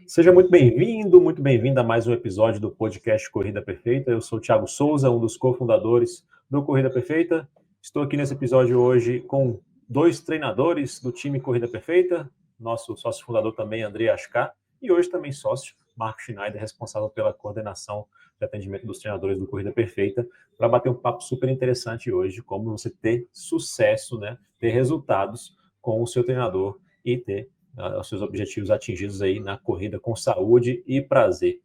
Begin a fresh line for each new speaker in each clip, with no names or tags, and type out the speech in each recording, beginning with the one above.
Seja muito bem-vindo a mais um episódio do podcast Corrida Perfeita. Eu sou o Thiago Souza, um dos cofundadores do Corrida Perfeita. Estou aqui nesse episódio hoje com dois treinadores do time Corrida Perfeita, nosso sócio fundador também, André Ascar, e hoje também sócio, Marco Schneider, responsável pela coordenação de atendimento dos treinadores do Corrida Perfeita, para bater um papo super interessante hoje, como você ter sucesso, né, ter resultados com o seu treinador e ter os seus objetivos atingidos aí na corrida com saúde e prazer.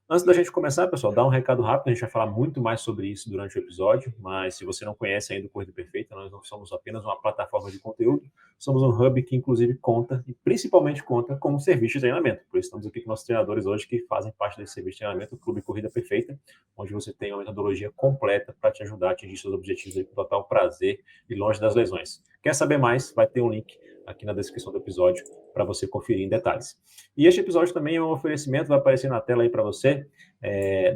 Antes da gente começar, pessoal, dá um recado rápido, a gente vai falar muito mais sobre isso durante o episódio, mas se você não conhece ainda o Corrida Perfeita, nós não somos apenas uma plataforma de conteúdo, somos um hub que inclusive conta, e principalmente conta, com um serviço de treinamento. Por isso estamos aqui com nossos treinadores hoje que fazem parte desse serviço de treinamento, o Clube Corrida Perfeita, onde você tem uma metodologia completa para te ajudar a atingir seus objetivos aí com total prazer e longe das lesões. Quer saber mais? Vai ter um link aqui na descrição do episódio para você conferir em detalhes. E este episódio também é um oferecimento, vai aparecer na tela aí para você,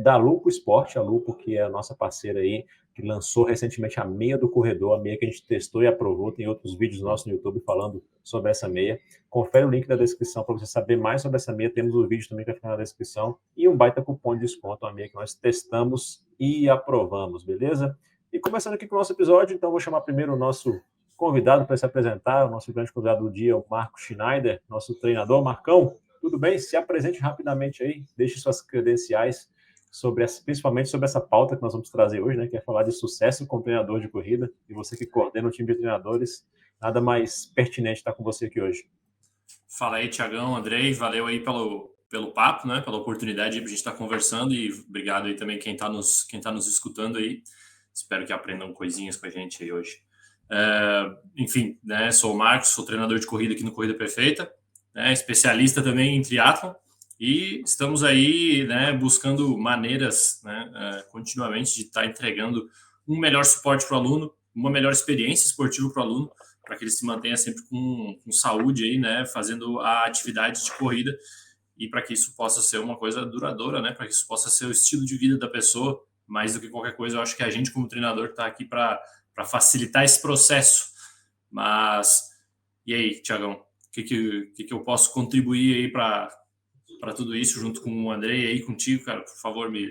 da Lupo Esporte, a Lupo que é a nossa parceira aí, que lançou recentemente a meia do corredor, a meia que a gente testou e aprovou, tem outros vídeos nossos no YouTube falando sobre essa meia. Confere o link da descrição para você saber mais sobre essa meia, temos o vídeo também que vai ficar na descrição, e um baita cupom de desconto, a meia que nós testamos e aprovamos, beleza? E começando aqui com o nosso episódio, então vou chamar primeiro o nosso convidado para se apresentar, o nosso grande convidado do dia, o Marco Schneider, nosso treinador. Marcão, tudo bem? Se apresente rapidamente aí, deixe suas credenciais, principalmente sobre essa pauta que nós vamos trazer hoje, né, que é falar de sucesso com treinador de corrida, e você que coordena o time de treinadores, nada mais pertinente estar com você aqui hoje.
Fala aí, Thiagão, Andrei, valeu aí pelo papo, né, pela oportunidade para a gente estar conversando, e obrigado aí também quem tá nos escutando aí. Espero que aprendam coisinhas com a gente aí hoje. Enfim, né, sou o Marcos, sou treinador de corrida aqui no Corrida Perfeita, né, especialista também em triatlon, e estamos aí, né, buscando maneiras, né, continuamente de estar entregando um melhor suporte para o aluno, uma melhor experiência esportiva para o aluno, para que ele se mantenha sempre com saúde aí, né, fazendo a atividade de corrida, e para que isso possa ser uma coisa duradoura, né, para que isso possa ser o estilo de vida da pessoa. Mais do que qualquer coisa, eu acho que a gente, como treinador, está aqui para facilitar esse processo. Mas, e aí, Thiagão, o que eu posso contribuir aí para tudo isso, junto com o Andrei aí, contigo, cara? Por favor, me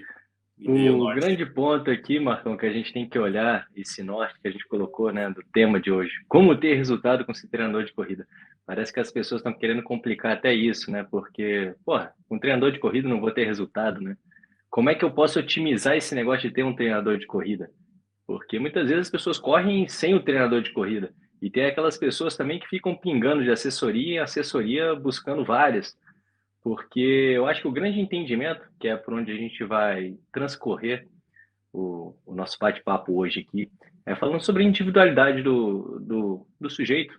dê o
O
norte.
grande ponto aqui, Marcão, que a gente tem que olhar, esse norte que a gente colocou, né, do tema de hoje, como ter resultado com esse treinador de corrida. Parece que as pessoas estão querendo complicar até isso, né? Porque, porra, com treinador de corrida não vou ter resultado, né? Como é que eu posso otimizar esse negócio de ter um treinador de corrida? Porque muitas vezes as pessoas correm sem o treinador de corrida. E tem aquelas pessoas também que ficam pingando de assessoria em assessoria, buscando várias. Porque eu acho que o grande entendimento, que é por onde a gente vai transcorrer o nosso bate-papo hoje aqui, é falando sobre a individualidade do sujeito,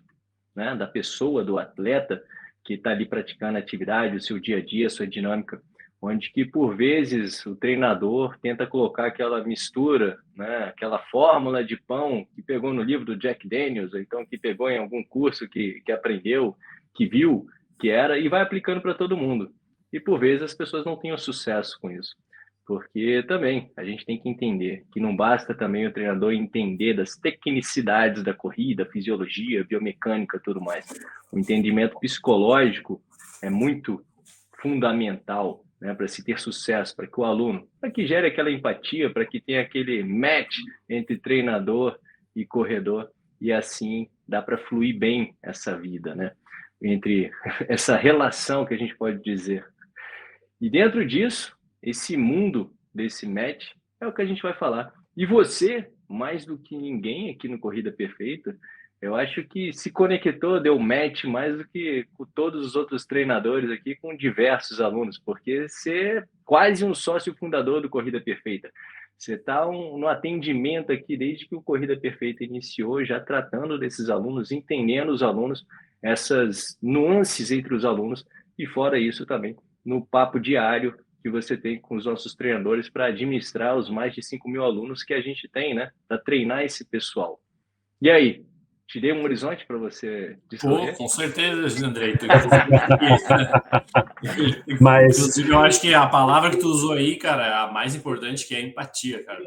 né? Da pessoa, do atleta que está ali praticando a atividade, o seu dia a dia, a sua dinâmica, onde que por vezes o treinador tenta colocar aquela mistura, né? Aquela fórmula de pão que pegou no livro do Jack Daniels, ou então que pegou em algum curso que aprendeu, que viu que era, e vai aplicando para todo mundo. E por vezes as pessoas não têm o sucesso com isso. Porque também a gente tem que entender que não basta também o treinador entender das tecnicidades da corrida, fisiologia, biomecânica, tudo mais. O entendimento psicológico é muito fundamental, né, para se ter sucesso, para que o aluno, para que gere aquela empatia, para que tenha aquele match entre treinador e corredor, e assim dá para fluir bem essa vida, né? Entre essa relação que a gente pode dizer. E dentro disso, esse mundo desse match é o que a gente vai falar. E você, mais do que ninguém aqui no Corrida Perfeita, eu acho que se conectou, deu match mais do que com todos os outros treinadores aqui, com diversos alunos, porque você é quase um sócio fundador do Corrida Perfeita. Você está no atendimento aqui desde que o Corrida Perfeita iniciou, já tratando desses alunos, entendendo os alunos, essas nuances entre os alunos, e fora isso também no papo diário que você tem com os nossos treinadores para administrar os mais de 5.000 alunos que a gente tem, né? Para treinar esse pessoal. E aí, te dei um horizonte para você discorrer?
Pô, com certeza, Andrei.
Mas,
Inclusive, eu acho que a palavra que tu usou aí, cara, é a mais importante, que é empatia, cara.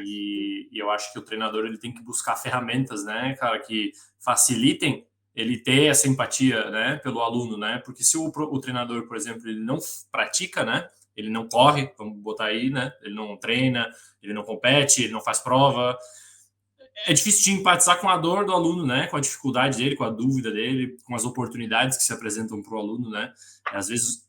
E eu acho que o treinador ele tem que buscar ferramentas, né, cara, que facilitem ele ter essa empatia, né, pelo aluno, né? Porque se o treinador, por exemplo, ele não pratica, né? Ele não corre, vamos botar aí, né? Ele não treina, ele não compete, ele não faz prova. É difícil de empatizar com a dor do aluno, né? Com a dificuldade dele, com a dúvida dele, com as oportunidades que se apresentam para o aluno, né? Às vezes,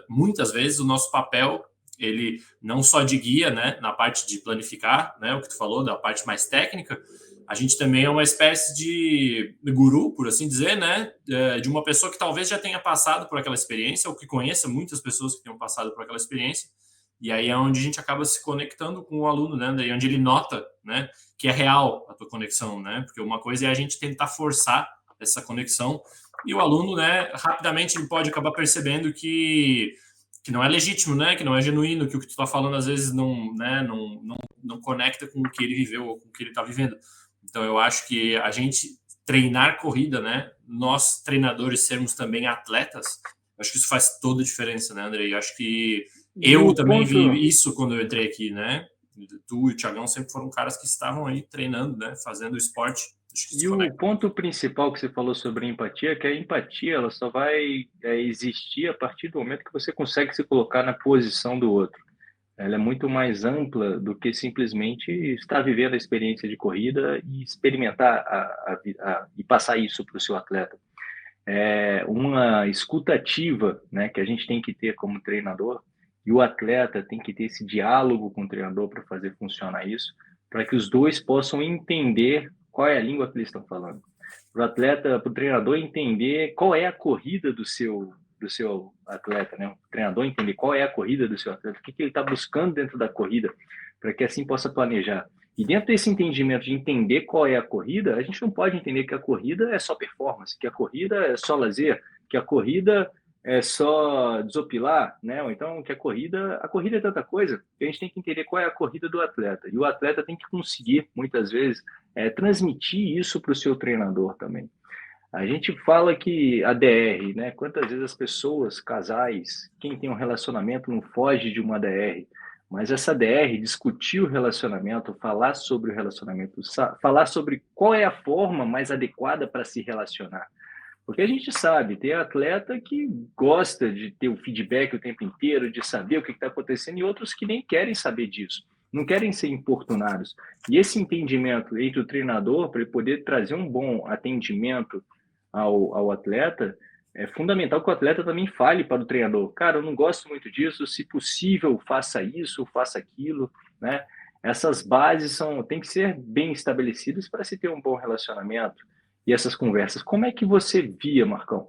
muitas vezes, o nosso papel, ele não só de guia, né? Na parte de planificar, né? O que tu falou, da parte mais técnica, a gente também é uma espécie de guru, por assim dizer, né? De uma pessoa que talvez já tenha passado por aquela experiência, ou que conheça muitas pessoas que tenham passado por aquela experiência, e aí é onde a gente acaba se conectando com o aluno, né? Daí onde ele nota, né? Que é real a tua conexão, né? Porque uma coisa é a gente tentar forçar essa conexão, e o aluno, né? Rapidamente ele pode acabar percebendo que não é legítimo, né? Que não é genuíno, que o que tu está falando às vezes não, né? Não conecta com o que ele viveu ou com o que ele está vivendo. Então, eu acho que a gente treinar corrida, né? Nós, treinadores, sermos também atletas, acho que isso faz toda a diferença, né, Andrei? Acho que eu também vi isso quando eu entrei aqui, né? Tu e o Thiagão sempre foram caras que estavam aí treinando, né? Fazendo esporte.
E o ponto principal que você falou sobre empatia é que a empatia ela só vai existir a partir do momento que você consegue se colocar na posição do outro. Ela é muito mais ampla do que simplesmente estar vivendo a experiência de corrida e experimentar e passar isso para o seu atleta. É uma escuta ativa, né, que a gente tem que ter como treinador, e o atleta tem que ter esse diálogo com o treinador para fazer funcionar isso, para que os dois possam entender qual é a língua que eles estão falando. Para o atleta, para o treinador entender qual é a corrida do seu atleta, né? O treinador entender qual é a corrida do seu atleta, o que ele está buscando dentro da corrida, para que assim possa planejar. E dentro desse entendimento de entender qual é a corrida, a gente não pode entender que a corrida é só performance, que a corrida é só lazer, que a corrida é só desopilar, né? Ou então que a corrida é tanta coisa, que a gente tem que entender qual é a corrida do atleta. E o atleta tem que conseguir, muitas vezes, transmitir isso para o seu treinador também. A gente fala que a DR, né? Quantas vezes as pessoas, casais, quem tem um relacionamento não foge de uma DR, mas essa DR, discutir o relacionamento, falar sobre o relacionamento, falar sobre qual é a forma mais adequada para se relacionar. Porque a gente sabe, tem atleta que gosta de ter o feedback o tempo inteiro, de saber o que está acontecendo, e outros que nem querem saber disso, não querem ser importunados. E esse entendimento entre o treinador, para ele poder trazer um bom atendimento ao atleta, é fundamental que o atleta também fale para o treinador. Cara, eu não gosto muito disso, se possível, faça isso, faça aquilo, né? Essas bases têm que ser bem estabelecidas para se ter um bom relacionamento. E essas conversas, como é que você via, Marcão?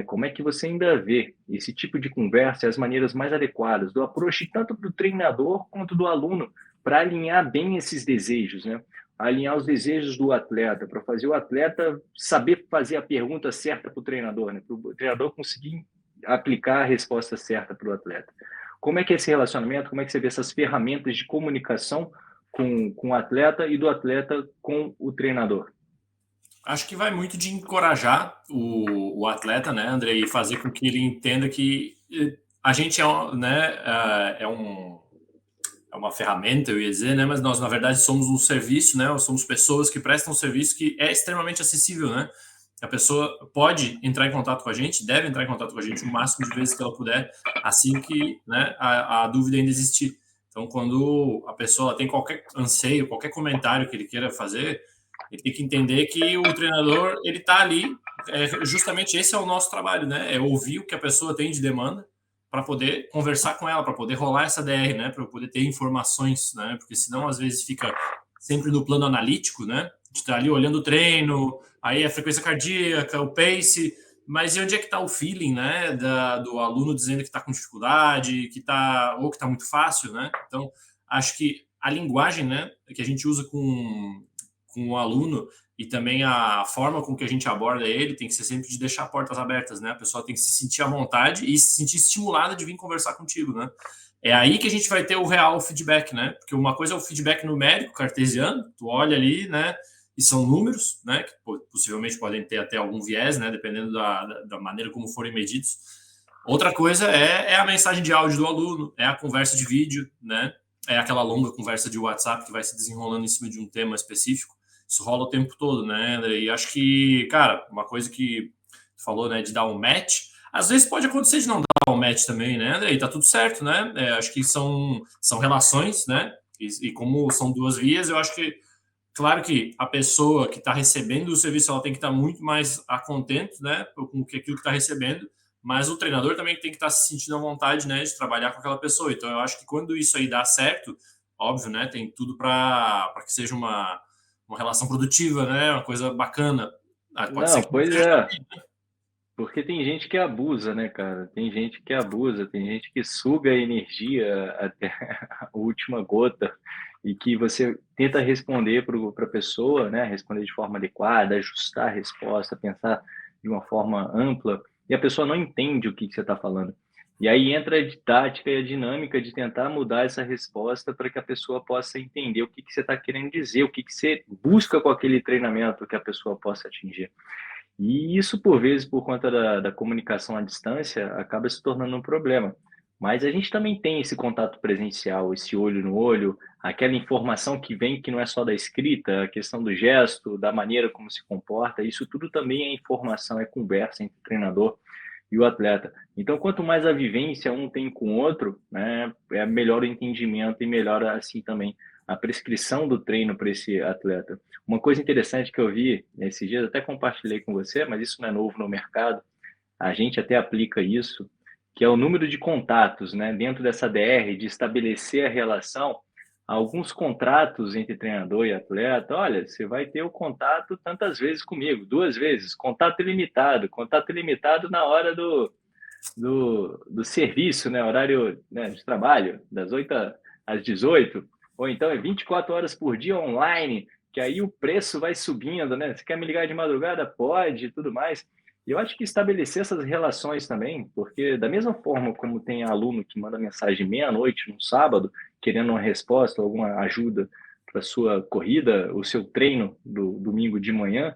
Como é que você ainda vê esse tipo de conversa e as maneiras mais adequadas do approach tanto do treinador quanto do aluno para alinhar bem esses desejos, né? Alinhar os desejos do atleta, para fazer o atleta saber fazer a pergunta certa para o treinador, né? Para o treinador conseguir aplicar a resposta certa para o atleta. Como é que é esse relacionamento? Como é que você vê essas ferramentas de comunicação com o atleta e do atleta com o treinador?
Acho que vai muito de encorajar o atleta, né, André, e fazer com que ele entenda que a gente né, é uma ferramenta, eu ia dizer, né, mas nós, na verdade, somos um serviço, né, somos pessoas que prestam um serviço que é extremamente acessível, né? A pessoa pode entrar em contato com a gente, deve entrar em contato com a gente o máximo de vezes que ela puder, assim que, né, a dúvida ainda existir. Então, quando a pessoa tem qualquer anseio, qualquer comentário que ele queira fazer, ele tem que entender que o treinador, ele está ali, justamente esse é o nosso trabalho, né? É ouvir o que a pessoa tem de demanda para poder conversar com ela, para poder rolar essa DR, né? Para poder ter informações, né? Porque senão, às vezes, fica sempre no plano analítico, né? De estar ali olhando o treino, aí a frequência cardíaca, o pace, mas e onde é que está o feeling, né? Do aluno dizendo que está com dificuldade, ou que está muito fácil, né? Então, acho que a linguagem, né? Que a gente usa com o aluno e também a forma com que a gente aborda ele tem que ser sempre de deixar portas abertas, né? A pessoa tem que se sentir à vontade e se sentir estimulada de vir conversar contigo, né? É aí que a gente vai ter o real feedback, né? Porque uma coisa é o feedback numérico, cartesiano, tu olha ali, né? E são números, né? Que possivelmente podem ter até algum viés, né? Dependendo da maneira como forem medidos. Outra coisa é a mensagem de áudio do aluno, é a conversa de vídeo, né? É aquela longa conversa de WhatsApp que vai se desenrolando em cima de um tema específico. isso rola o tempo todo, né, André? E acho que, cara, uma coisa que tu falou, né, de dar um match, às vezes pode acontecer de não dar um match também, né, André? E tá tudo certo, né? Acho que são relações, né? E como são duas vias, eu acho que, claro que a pessoa que está recebendo o serviço, ela tem que estar muito mais contente, né, com aquilo que está recebendo, mas o treinador também tem que estar se sentindo à vontade, né, de trabalhar com aquela pessoa. Então, eu acho que quando isso aí dá certo, óbvio, né, tem tudo para que seja uma relação produtiva, né, uma coisa bacana. Pode ser
Não,
que não
pois
seja
é.
também, né?
Porque tem gente que abusa, né, cara? Tem gente que abusa, tem gente que suga a energia até a última gota e que você tenta responder para a pessoa, né? Responder de forma adequada, ajustar a resposta, pensar de uma forma ampla e a pessoa não entende o que você está falando. E aí entra a didática e a dinâmica de tentar mudar essa resposta para que a pessoa possa entender o que você está querendo dizer, o que você busca com aquele treinamento que a pessoa possa atingir. E isso, por vezes, por conta da comunicação à distância, acaba se tornando um problema. Mas a gente também tem esse contato presencial, esse olho no olho, aquela informação que vem que não é só da escrita, a questão do gesto, da maneira como se comporta, isso tudo também é informação, é conversa entre o treinador e o atleta. Então, quanto mais a vivência um tem com o outro, né, é melhor o entendimento e melhor, assim, também a prescrição do treino para esse atleta. Uma coisa interessante que eu vi nesses dias, até compartilhei com você, mas isso não é novo no mercado, a gente até aplica isso, que é o número de contatos, né, dentro dessa DR, de estabelecer a relação, alguns contratos entre treinador e atleta, olha, você vai ter o contato tantas vezes comigo, 2 vezes, contato ilimitado na hora do serviço, né, horário, né, de trabalho, das 8 às 18, ou então é 24 horas por dia online, que aí o preço vai subindo, né? Você quer me ligar de madrugada? Pode, e tudo mais. E eu acho que estabelecer essas relações também, porque da mesma forma como tem aluno que manda mensagem meia-noite no sábado, querendo uma resposta, alguma ajuda para sua corrida, o seu treino do domingo de manhã,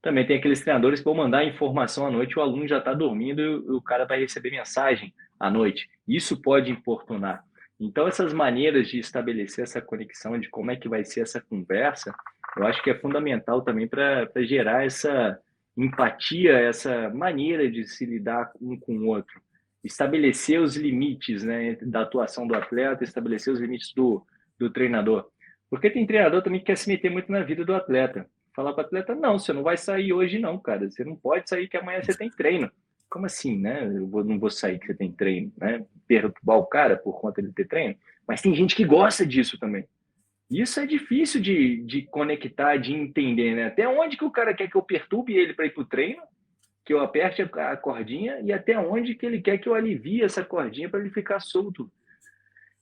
também tem aqueles treinadores que vão mandar informação à noite, o aluno já está dormindo e o cara vai receber mensagem à noite. Isso pode importunar. Então, essas maneiras de estabelecer essa conexão, de como é que vai ser essa conversa, eu acho que é fundamental também para gerar essa empatia, essa maneira de se lidar um com o outro. Estabelecer os limites, né, da atuação do atleta, estabelecer os limites do treinador. Porque tem treinador também que quer se meter muito na vida do atleta. Falar para o atleta, não, você não vai sair hoje não, cara. Você não pode sair que amanhã você tem treino. Como assim, né? Não vou sair que você tem treino, né? Perturbar o cara por conta de ter treino. Mas tem gente que gosta disso também. Isso é difícil de conectar, de entender, né? Até onde que o cara quer que eu perturbe ele para ir para o treino, que eu aperte a cordinha, e até onde que ele quer que eu alivie essa cordinha para ele ficar solto.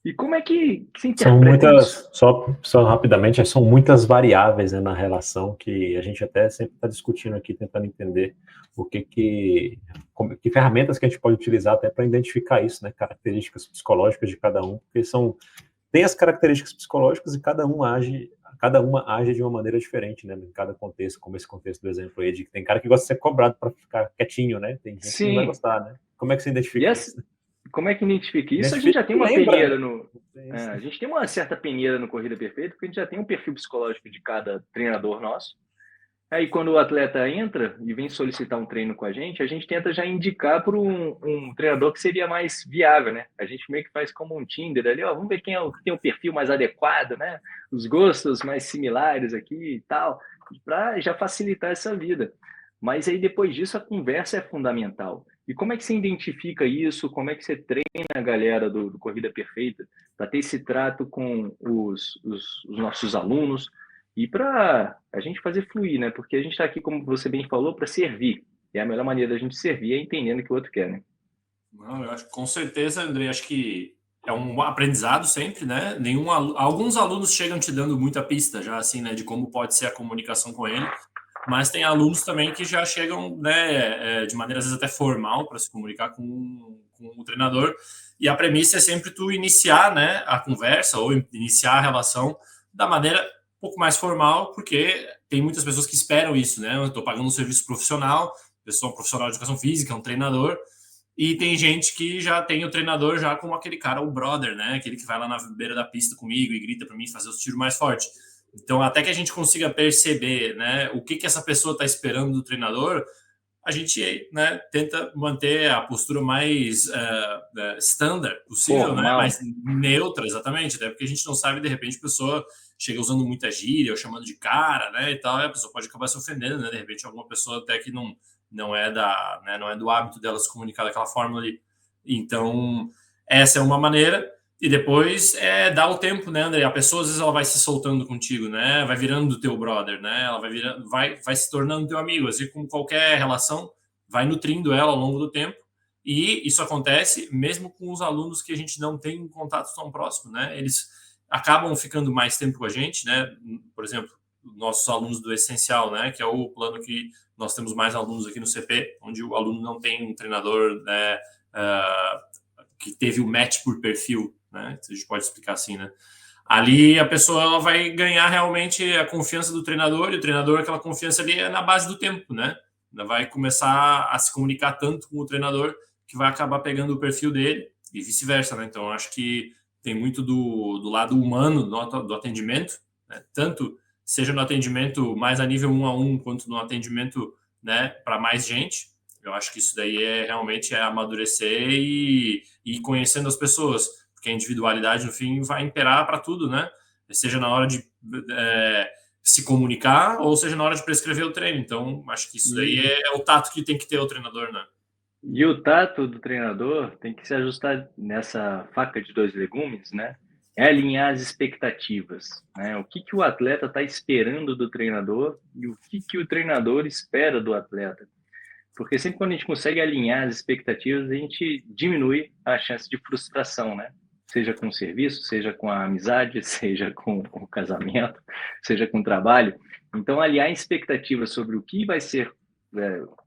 E como é que se interpreta isso?
Só rapidamente, são muitas variáveis, né, na relação que a gente até sempre está discutindo aqui, tentando entender que ferramentas que a gente pode utilizar até para identificar isso, né, características psicológicas de cada um, porque tem as características psicológicas e cada uma age de uma maneira diferente, né, em cada contexto, como esse contexto do exemplo aí, de que tem cara que gosta de ser cobrado para ficar quietinho, né, tem gente que não vai gostar, né, como é que você identifica isso?
Como é que identifica isso?
Identifica,
a gente já tem uma peneira no...
É,
a gente tem uma certa peneira no Corrida Perfeita, porque a gente já tem um perfil psicológico de cada treinador nosso. Aí, quando o atleta entra e vem solicitar um treino com a gente tenta já indicar para um treinador que seria mais viável, né? A gente meio que faz como um Tinder ali, ó, vamos ver quem tem o perfil mais adequado, né? Os gostos mais similares aqui e tal, para já facilitar essa vida. Mas aí, depois disso, a conversa é fundamental. E como é que você identifica isso? Como é que você treina a galera do Corrida Perfeita para ter esse trato com os nossos alunos e para a gente fazer fluir, né? Porque a gente está aqui, como você bem falou, para servir. E a melhor maneira da gente servir é entendendo o que o outro quer, né?
Não, eu acho, com certeza, André, acho que é um aprendizado sempre, né? Alguns alunos chegam te dando muita pista já, assim, né, de como pode ser a comunicação com ele, mas tem alunos também que já chegam, né, de maneira às vezes até formal para se comunicar com o treinador, e a premissa é sempre tu iniciar, né, a conversa ou iniciar a relação da maneira um pouco mais formal, porque tem muitas pessoas que esperam isso, né? Eu estou pagando um serviço profissional, pessoa profissional de educação física, um treinador, e tem gente que já tem o treinador já como aquele cara, o brother, né? Aquele que vai lá na beira da pista comigo e grita para mim fazer os tiros mais fortes. Então, até que a gente consiga perceber, né, o que essa pessoa está esperando do treinador, a gente, né, tenta manter a postura mais standard possível, né, mais neutra, exatamente, até porque a gente não sabe, de repente, a pessoa chega usando muita gíria ou chamando de cara, né, e tal, e a pessoa pode acabar se ofendendo, né, de repente alguma pessoa até que não é não é do hábito dela se comunicar daquela forma ali. Então, essa é uma maneira. E depois dar o tempo, né, André? A pessoa, às vezes, ela vai se soltando contigo, né? Vai virando do teu brother, né? Ela vai se tornando teu amigo. Assim como qualquer relação, vai nutrindo ela ao longo do tempo. E isso acontece mesmo com os alunos que a gente não tem um contato tão próximo, né? Eles acabam ficando mais tempo com a gente, né? Por exemplo, nossos alunos do Essencial, né? Que é o plano que nós temos mais alunos aqui no CP, onde o aluno não tem um treinador, né? Que teve o match por perfil, né? A gente pode explicar assim, né? Ali a pessoa ela vai ganhar realmente a confiança do treinador, e o treinador, aquela confiança ali é na base do tempo, né? Ela vai começar a se comunicar tanto com o treinador que vai acabar pegando o perfil dele e vice-versa, né? Então, acho que tem muito do lado humano do atendimento, né? Tanto seja no atendimento mais a nível 1 a 1, quanto no atendimento, né, para mais gente. Eu acho que isso daí realmente amadurecer e conhecendo as pessoas, porque a individualidade, no fim, vai imperar para tudo, né? Seja na hora de se comunicar ou seja na hora de prescrever o treino. Então, acho que isso daí é o tato que tem que ter o treinador, né?
E o tato do treinador tem que se ajustar nessa faca de dois legumes, né? É alinhar as expectativas, né? O que o atleta está esperando do treinador e o que o treinador espera do atleta. Porque sempre quando a gente consegue alinhar as expectativas, a gente diminui a chance de frustração, né? Seja com o serviço, seja com a amizade, seja com o casamento, seja com o trabalho. Então, alinhar expectativas sobre o que vai ser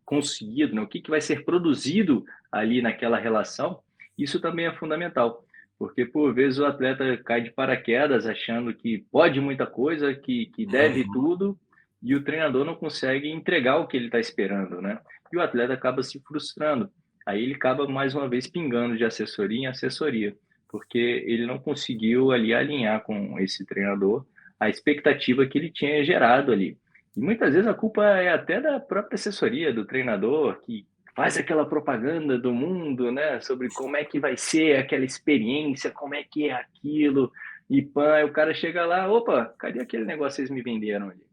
conseguido, né? O que vai ser produzido ali naquela relação, isso também é fundamental. Porque, por vezes, o atleta cai de paraquedas achando que pode muita coisa, que deve tudo, e o treinador não consegue entregar o que ele está esperando, né? E o atleta acaba se frustrando. Aí ele acaba, mais uma vez, pingando de assessoria em assessoria, porque ele não conseguiu ali alinhar com esse treinador a expectativa que ele tinha gerado ali. E muitas vezes a culpa é até da própria assessoria, do treinador, que faz aquela propaganda do mundo, né, sobre como é que vai ser aquela experiência, como é que é aquilo, e pã, o cara chega lá, opa, cadê aquele negócio que vocês me venderam ali?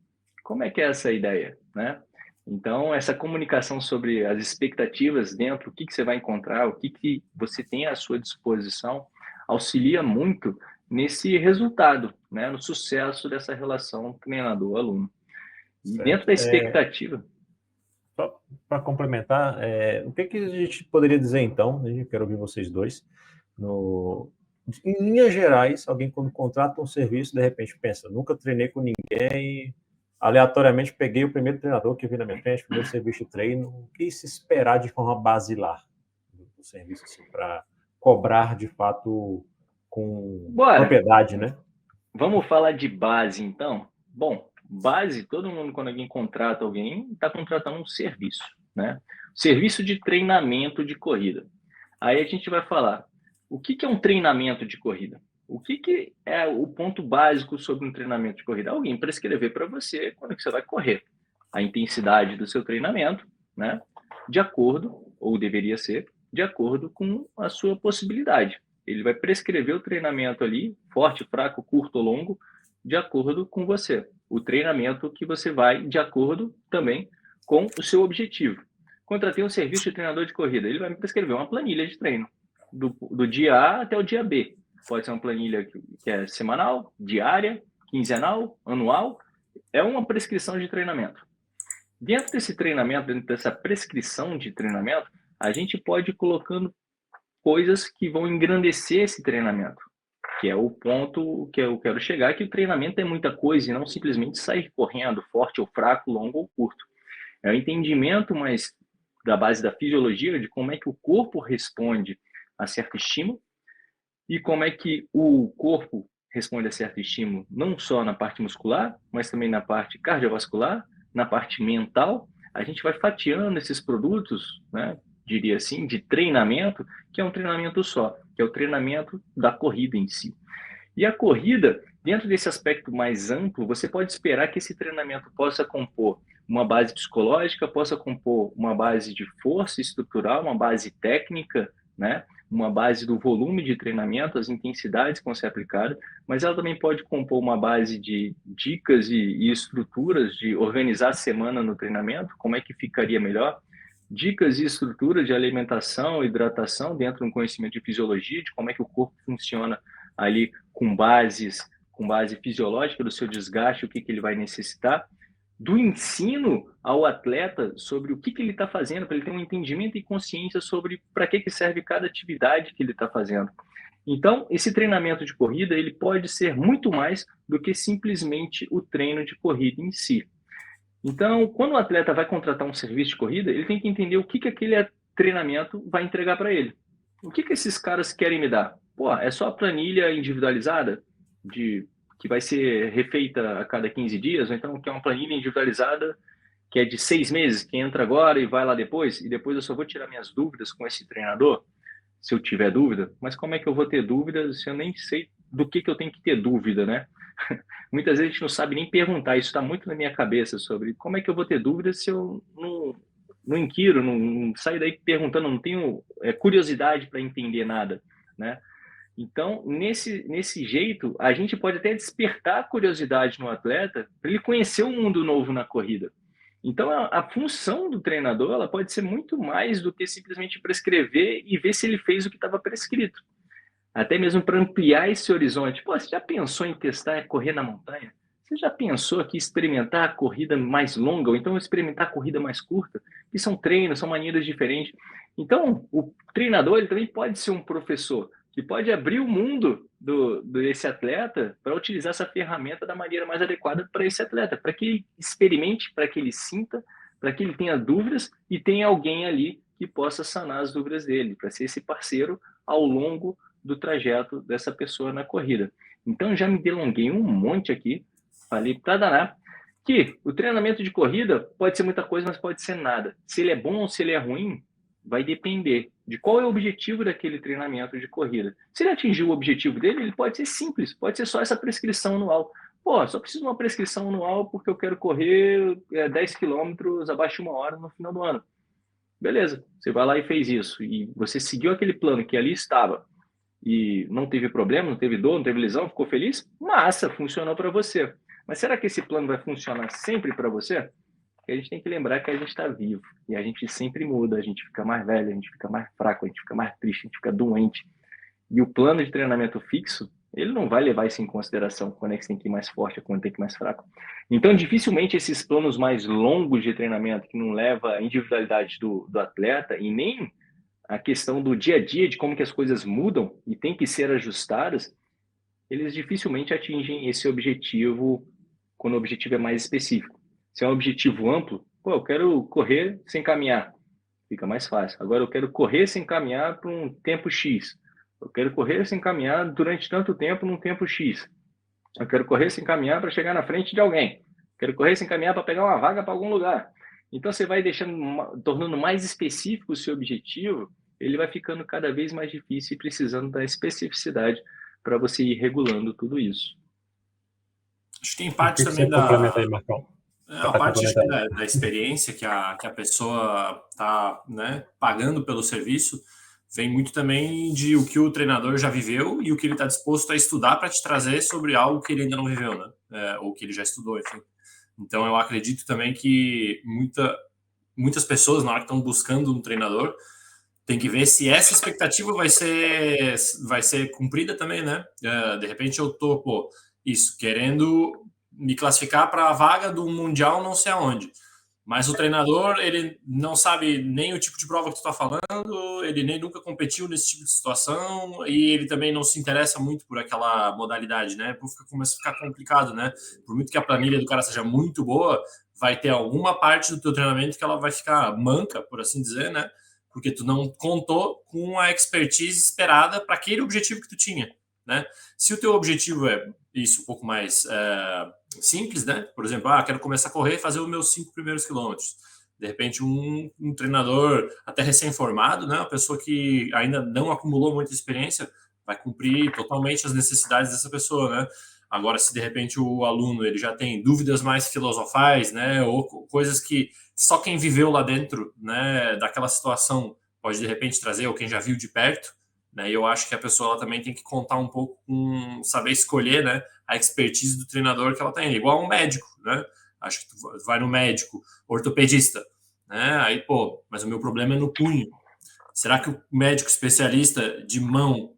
Como é que é essa ideia, né? Então, essa comunicação sobre as expectativas dentro, o que você vai encontrar, o que você tem à sua disposição, auxilia muito nesse resultado, né, no sucesso dessa relação treinador-aluno. E dentro da expectativa...
Para complementar, o que a gente poderia dizer então? Eu quero ouvir vocês dois. Em linhas gerais, alguém quando contrata um serviço, de repente pensa, nunca treinei com ninguém, aleatoriamente peguei o primeiro treinador que vi na minha frente, o primeiro serviço de treino. O que se esperar de forma basilar do serviço, assim, para cobrar de fato com propriedade, né?
Vamos falar de base, então? Bom, base, todo mundo, quando alguém contrata alguém, está contratando um serviço, né? Serviço de treinamento de corrida. Aí a gente vai falar, o que é um treinamento de corrida? O que é o ponto básico sobre um treinamento de corrida? Alguém prescrever para você quando você vai correr. A intensidade do seu treinamento, né? De acordo, ou deveria ser, de acordo com a sua possibilidade. Ele vai prescrever o treinamento ali, forte, fraco, curto ou longo, de acordo com você. O treinamento que você vai de acordo também com o seu objetivo. Contratei um serviço de treinador de corrida, ele vai me prescrever uma planilha de treino, do dia A até o dia B. Pode ser uma planilha que é semanal, diária, quinzenal, anual. É uma prescrição de treinamento. Dentro desse treinamento, dentro dessa prescrição de treinamento, a gente pode ir colocando coisas que vão engrandecer esse treinamento, que é o ponto que eu quero chegar, que o treinamento é muita coisa e não simplesmente sair correndo, forte ou fraco, longo ou curto. É o entendimento mais da base da fisiologia, de como é que o corpo responde a certo estímulo e como é que o corpo responde a certo estímulo, não só na parte muscular, mas também na parte cardiovascular, na parte mental. A gente vai fatiando esses produtos, né, diria assim, de treinamento, que é um treinamento só, que é o treinamento da corrida em si. E a corrida, dentro desse aspecto mais amplo, você pode esperar que esse treinamento possa compor uma base psicológica, possa compor uma base de força estrutural, uma base técnica, né? Uma base do volume de treinamento, as intensidades que vão ser aplicadas, mas ela também pode compor uma base de dicas e estruturas de organizar a semana no treinamento, como é que ficaria melhor, dicas e estruturas de alimentação, hidratação dentro de um conhecimento de fisiologia, de como é que o corpo funciona ali com base fisiológica do seu desgaste, o que ele vai necessitar, do ensino ao atleta sobre o que ele está fazendo, para ele ter um entendimento e consciência sobre para que serve cada atividade que ele está fazendo. Então, esse treinamento de corrida, ele pode ser muito mais do que simplesmente o treino de corrida em si. Então, quando o atleta vai contratar um serviço de corrida, ele tem que entender o que aquele treinamento vai entregar para ele. O que esses caras querem me dar? Pô, é só a planilha individualizada que vai ser refeita a cada 15 dias, ou então que é uma planilha individualizada que é de 6 meses, que entra agora e vai lá depois, e depois eu só vou tirar minhas dúvidas com esse treinador, se eu tiver dúvida. Mas como é que eu vou ter dúvidas se eu nem sei do que eu tenho que ter dúvida, né? Muitas vezes a gente não sabe nem perguntar, isso está muito na minha cabeça sobre como é que eu vou ter dúvidas se eu não inquiro, não saio daí perguntando, não tenho curiosidade para entender nada, né? Então, nesse jeito, a gente pode até despertar a curiosidade no atleta para ele conhecer um mundo novo na corrida. Então, a função do treinador ela pode ser muito mais do que simplesmente prescrever e ver se ele fez o que estava prescrito. Até mesmo para ampliar esse horizonte. Pô, você já pensou em testar correr na montanha? Você já pensou aqui experimentar a corrida mais longa ou então experimentar a corrida mais curta? Que são treinos, são maneiras diferentes. Então, o treinador ele também pode ser um professor que pode abrir o mundo desse atleta para utilizar essa ferramenta da maneira mais adequada para esse atleta, para que ele experimente, para que ele sinta, para que ele tenha dúvidas e tenha alguém ali que possa sanar as dúvidas dele, para ser esse parceiro ao longo do trajeto dessa pessoa na corrida. Então, já me delonguei um monte aqui, falei para danar, que o treinamento de corrida pode ser muita coisa, mas pode ser nada. Se ele é bom ou se ele é ruim, vai depender de qual é o objetivo daquele treinamento de corrida. Se ele atingir o objetivo dele, ele pode ser simples, pode ser só essa prescrição anual. Pô, só preciso de uma prescrição anual porque eu quero correr 10 quilômetros abaixo de 1 hora no final do ano. Beleza, você vai lá e fez isso, e você seguiu aquele plano que ali estava, e não teve problema, não teve dor, não teve lesão, ficou feliz? Massa, funcionou para você. Mas será que esse plano vai funcionar sempre para você? Porque a gente tem que lembrar que a gente está vivo e a gente sempre muda, a gente fica mais velho, a gente fica mais fraco, a gente fica mais triste, a gente fica doente. E o plano de treinamento fixo, ele não vai levar isso em consideração, quando é que você tem que ir mais forte, quando tem que ir mais fraco. Então, dificilmente esses planos mais longos de treinamento, que não leva a individualidade do atleta e nem a questão do dia a dia, de como que as coisas mudam e tem que ser ajustadas, eles dificilmente atingem esse objetivo quando o objetivo é mais específico. Se é um objetivo amplo, pô, eu quero correr sem caminhar, fica mais fácil. Agora eu quero correr sem caminhar por um tempo X. Eu quero correr sem caminhar durante tanto tempo num tempo X. Eu quero correr sem caminhar para chegar na frente de alguém. Eu quero correr sem caminhar para pegar uma vaga para algum lugar. Então você vai tornando mais específico o seu objetivo, ele vai ficando cada vez mais difícil e precisando da especificidade para você ir regulando tudo isso.
Acho que tem parte também
aí, Marcão?
A parte da experiência que a pessoa está, né, pagando pelo serviço vem muito também de o que o treinador já viveu e o que ele está disposto a estudar para te trazer sobre algo que ele ainda não viveu, né? Ou que ele já estudou, enfim. Então eu acredito também que muitas pessoas, na hora que estão buscando um treinador, tem que ver se essa expectativa vai ser cumprida também, né? De repente eu tô, querendo me classificar para a vaga do Mundial não sei aonde. Mas o treinador, ele não sabe nem o tipo de prova que tu tá falando, ele nem nunca competiu nesse tipo de situação e ele também não se interessa muito por aquela modalidade, né? Começa a ficar complicado, né? Por muito que a planilha do cara seja muito boa, vai ter alguma parte do teu treinamento que ela vai ficar manca, por assim dizer, né? Porque tu não contou com a expertise esperada para aquele objetivo que tu tinha, né? Se o teu objetivo é isso, um pouco mais simples, né? Por exemplo, quero começar a correr e fazer os meus 5 primeiros quilômetros. De repente, um treinador até recém-formado, né? Uma pessoa que ainda não acumulou muita experiência, vai cumprir totalmente as necessidades dessa pessoa, né? Agora, se de repente o aluno ele já tem dúvidas mais filosofais, né, ou coisas que só quem viveu lá dentro, né, daquela situação pode de repente trazer, ou quem já viu de perto, né, e eu acho que a pessoa ela também tem que contar um pouco com saber escolher, né, a expertise do treinador que ela tem, igual um médico, né? Acho que tu vai no médico, ortopedista, né? Aí, pô, mas o meu problema é no punho. Será que o médico especialista de mão,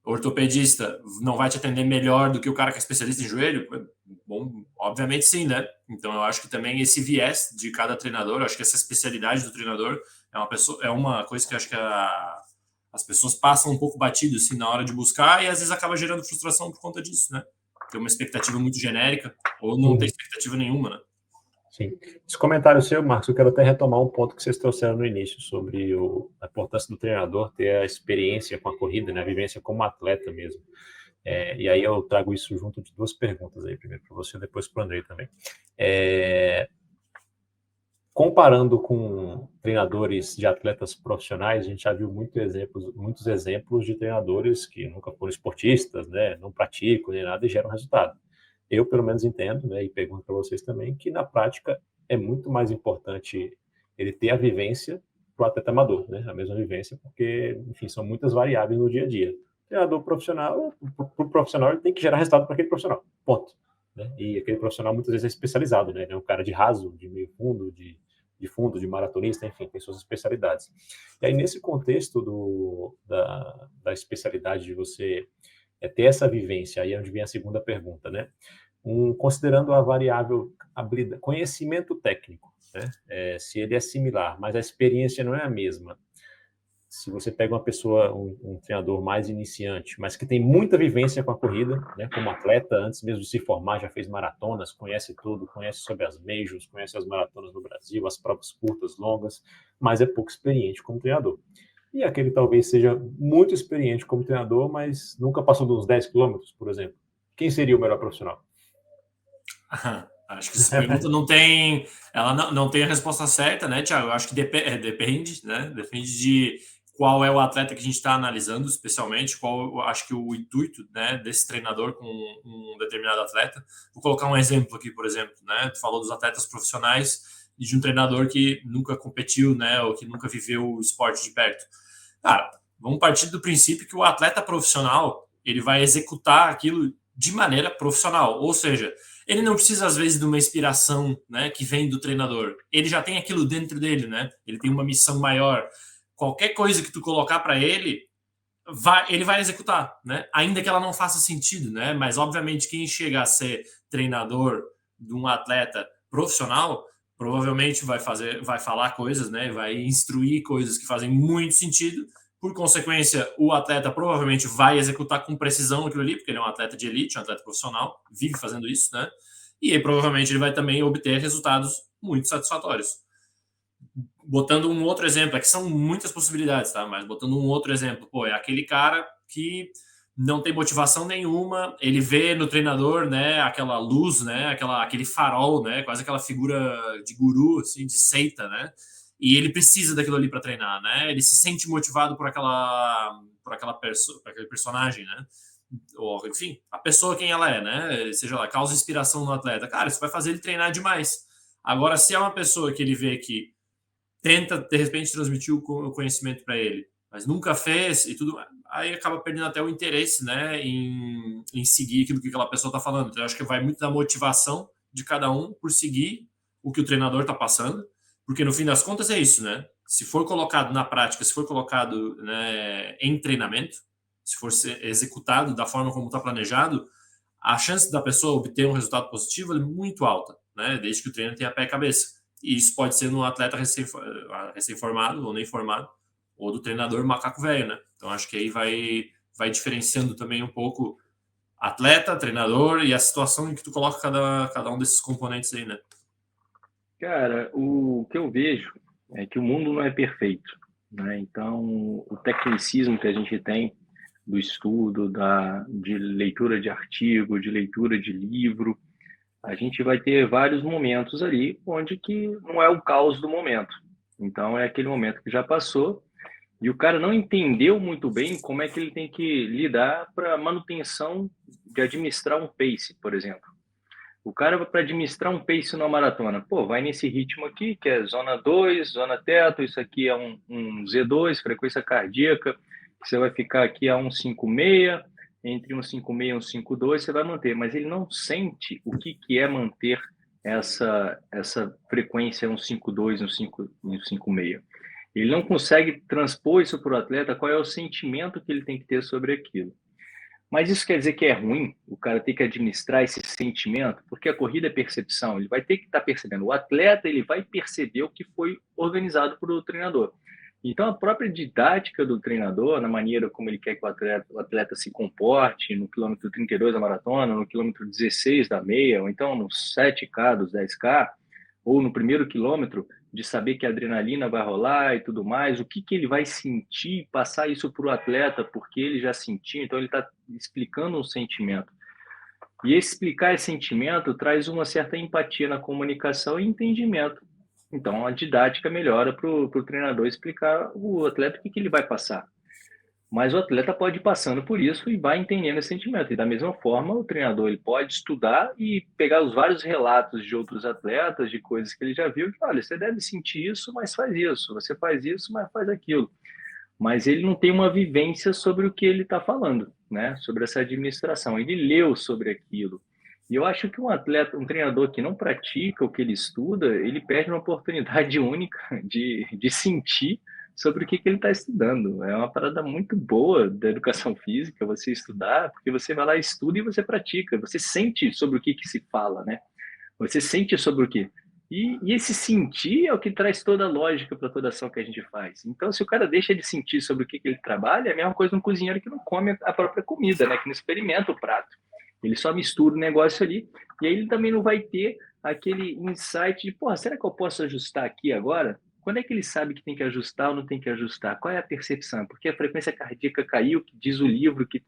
ortopedista, não vai te atender melhor do que o cara que é especialista em joelho? Bom, obviamente sim, né? Então eu acho que também esse viés de cada treinador, eu acho que essa especialidade do treinador é uma coisa que eu acho que as pessoas passam um pouco batido assim, na hora de buscar e às vezes acaba gerando frustração por conta disso, né? Ter uma expectativa muito genérica ou não ter expectativa nenhuma, né?
Sim. Esse comentário seu, Marcos, eu quero até retomar um ponto que vocês trouxeram no início sobre a importância do treinador ter a experiência com a corrida, né, a vivência como atleta mesmo. E aí eu trago isso junto de duas perguntas aí, primeiro para você, depois para o Andrei também. Comparando com treinadores de atletas profissionais, a gente já viu muitos exemplos de treinadores que nunca foram esportistas, né, não praticam nem nada e geram resultado. Eu, pelo menos, entendo, né, e pergunto para vocês também, que na prática é muito mais importante ele ter a vivência para o atleta amador, né, a mesma vivência, porque, enfim, são muitas variáveis no dia a dia. O treinador profissional, para o profissional, ele tem que gerar resultado para aquele profissional, ponto. Né? E aquele profissional muitas vezes é especializado, né? É um cara de raso, de meio fundo, de fundo, de maratonista, enfim, tem suas especialidades. E aí, nesse contexto da especialidade de você ter essa vivência, aí é onde vem a segunda pergunta, né? Considerando a variável habilidade, conhecimento técnico, né? Se ele é similar, mas a experiência não é a mesma. Se você pega uma pessoa, um treinador mais iniciante, mas que tem muita vivência com a corrida, né, como atleta, antes mesmo de se formar, já fez maratonas, conhece tudo, conhece sobre as majors, conhece as maratonas no Brasil, as provas curtas, longas, mas é pouco experiente como treinador. E aquele talvez seja muito experiente como treinador, mas nunca passou dos 10 quilômetros, por exemplo. Quem seria o melhor profissional?
Acho que essa pergunta não tem, ela não tem a resposta certa, né, Thiago? Eu acho que depende, né? Depende de qual é o atleta que a gente está analisando, especialmente, acho que o intuito, né, desse treinador com um determinado atleta. Vou colocar um exemplo aqui, por exemplo, né? Tu falou dos atletas profissionais e de um treinador que nunca competiu, né, ou que nunca viveu o esporte de perto. Cara, vamos partir do princípio que o atleta profissional, ele vai executar aquilo de maneira profissional, ou seja, ele não precisa, às vezes, de uma inspiração, né, que vem do treinador. Ele já tem aquilo dentro dele, né? Ele tem uma missão maior. Qualquer coisa que tu colocar para ele vai executar, né? Ainda que ela não faça sentido, né? Mas, obviamente, quem chega a ser treinador de um atleta profissional, provavelmente vai falar coisas, né? Vai instruir coisas que fazem muito sentido. Por consequência, o atleta provavelmente vai executar com precisão aquilo ali, porque ele é um atleta de elite, um atleta profissional, vive fazendo isso, né? E aí, provavelmente ele vai também obter resultados muito satisfatórios. Botando um outro exemplo, aqui são muitas possibilidades, tá? Mas botando um outro exemplo, pô, é aquele cara que não tem motivação nenhuma, ele vê no treinador, né, aquela luz, né, aquele farol, né, quase aquela figura de guru, assim, de seita, né? E ele precisa daquilo ali para treinar, né? Ele se sente motivado por aquele personagem, né? Ou, enfim, a pessoa quem ela é, né? Seja lá, causa inspiração no atleta. Cara, isso vai fazer ele treinar demais. Agora, se é uma pessoa que ele vê que tenta, de repente, transmitir o conhecimento para ele, mas nunca fez e tudo, aí acaba perdendo até o interesse, né, em seguir aquilo que aquela pessoa está falando. Então, eu acho que vai muito da motivação de cada um por seguir o que o treinador está passando, porque no fim das contas é isso, né? Se for colocado na prática, se for colocado, né, em treinamento, se for ser executado da forma como está planejado, a chance da pessoa obter um resultado positivo é muito alta, né? Desde que o treino tenha pé e cabeça. E isso pode ser no atleta recém-formado ou nem formado, ou do treinador macaco velho, né? Então acho que aí vai diferenciando também um pouco atleta, treinador e a situação em que tu coloca cada um desses componentes aí, né?
Cara, o que eu vejo é que o mundo não é perfeito, né? Então, o tecnicismo que a gente tem do estudo, de leitura de artigo, de leitura de livro, a gente vai ter vários momentos ali onde que não é o caos do momento. Então, é aquele momento que já passou e o cara não entendeu muito bem como é que ele tem que lidar para a manutenção de administrar um pace, por exemplo. O cara, para administrar um pace numa maratona, vai nesse ritmo aqui, que é zona 2, zona teto, isso aqui é um Z2, frequência cardíaca, você vai ficar aqui a 156, entre 156 e 152, você vai manter, mas ele não sente o que é manter essa frequência 152, 156. Ele não consegue transpor isso para o atleta, qual é o sentimento que ele tem que ter sobre aquilo. Mas isso quer dizer que é ruim o cara ter que administrar esse sentimento? Porque a corrida é percepção, ele vai ter que estar percebendo. O atleta, ele vai perceber o que foi organizado por o treinador. Então, a própria didática do treinador, na maneira como ele quer que o atleta se comporte no quilômetro 32 da maratona, no quilômetro 16 da meia, ou então no 7K dos 10K, ou no primeiro quilômetro, de saber que a adrenalina vai rolar e tudo mais, o que ele vai sentir, passar isso para o atleta, porque ele já sentiu, então ele está explicando um sentimento. E explicar esse sentimento traz uma certa empatia na comunicação e entendimento. Então, a didática melhora para o treinador explicar o atleta o que ele vai passar. Mas o atleta pode ir passando por isso e vai entendendo esse sentimento. E da mesma forma, o treinador ele pode estudar e pegar os vários relatos de outros atletas, de coisas que ele já viu, que, olha, você deve sentir isso, mas faz isso. Você faz isso, mas faz aquilo. Mas ele não tem uma vivência sobre o que ele está falando, né? Sobre essa administração. Ele leu sobre aquilo. E eu acho que um treinador que não pratica o que ele estuda, ele perde uma oportunidade única de sentir sobre o que ele está estudando. É uma parada muito boa da educação física, você estudar, porque você vai lá, estuda e você pratica. Você sente sobre o que se fala, né? Você sente sobre o que. E esse sentir é o que traz toda a lógica para toda ação que a gente faz. Então, se o cara deixa de sentir sobre o que ele trabalha, é a mesma coisa um cozinheiro que não come a própria comida, né? Que não experimenta o prato. Ele só mistura o negócio ali, e aí ele também não vai ter aquele insight de, será que eu posso ajustar aqui agora? Quando é que ele sabe que tem que ajustar ou não tem que ajustar? Qual é a percepção? Porque a frequência cardíaca caiu, que diz o livro que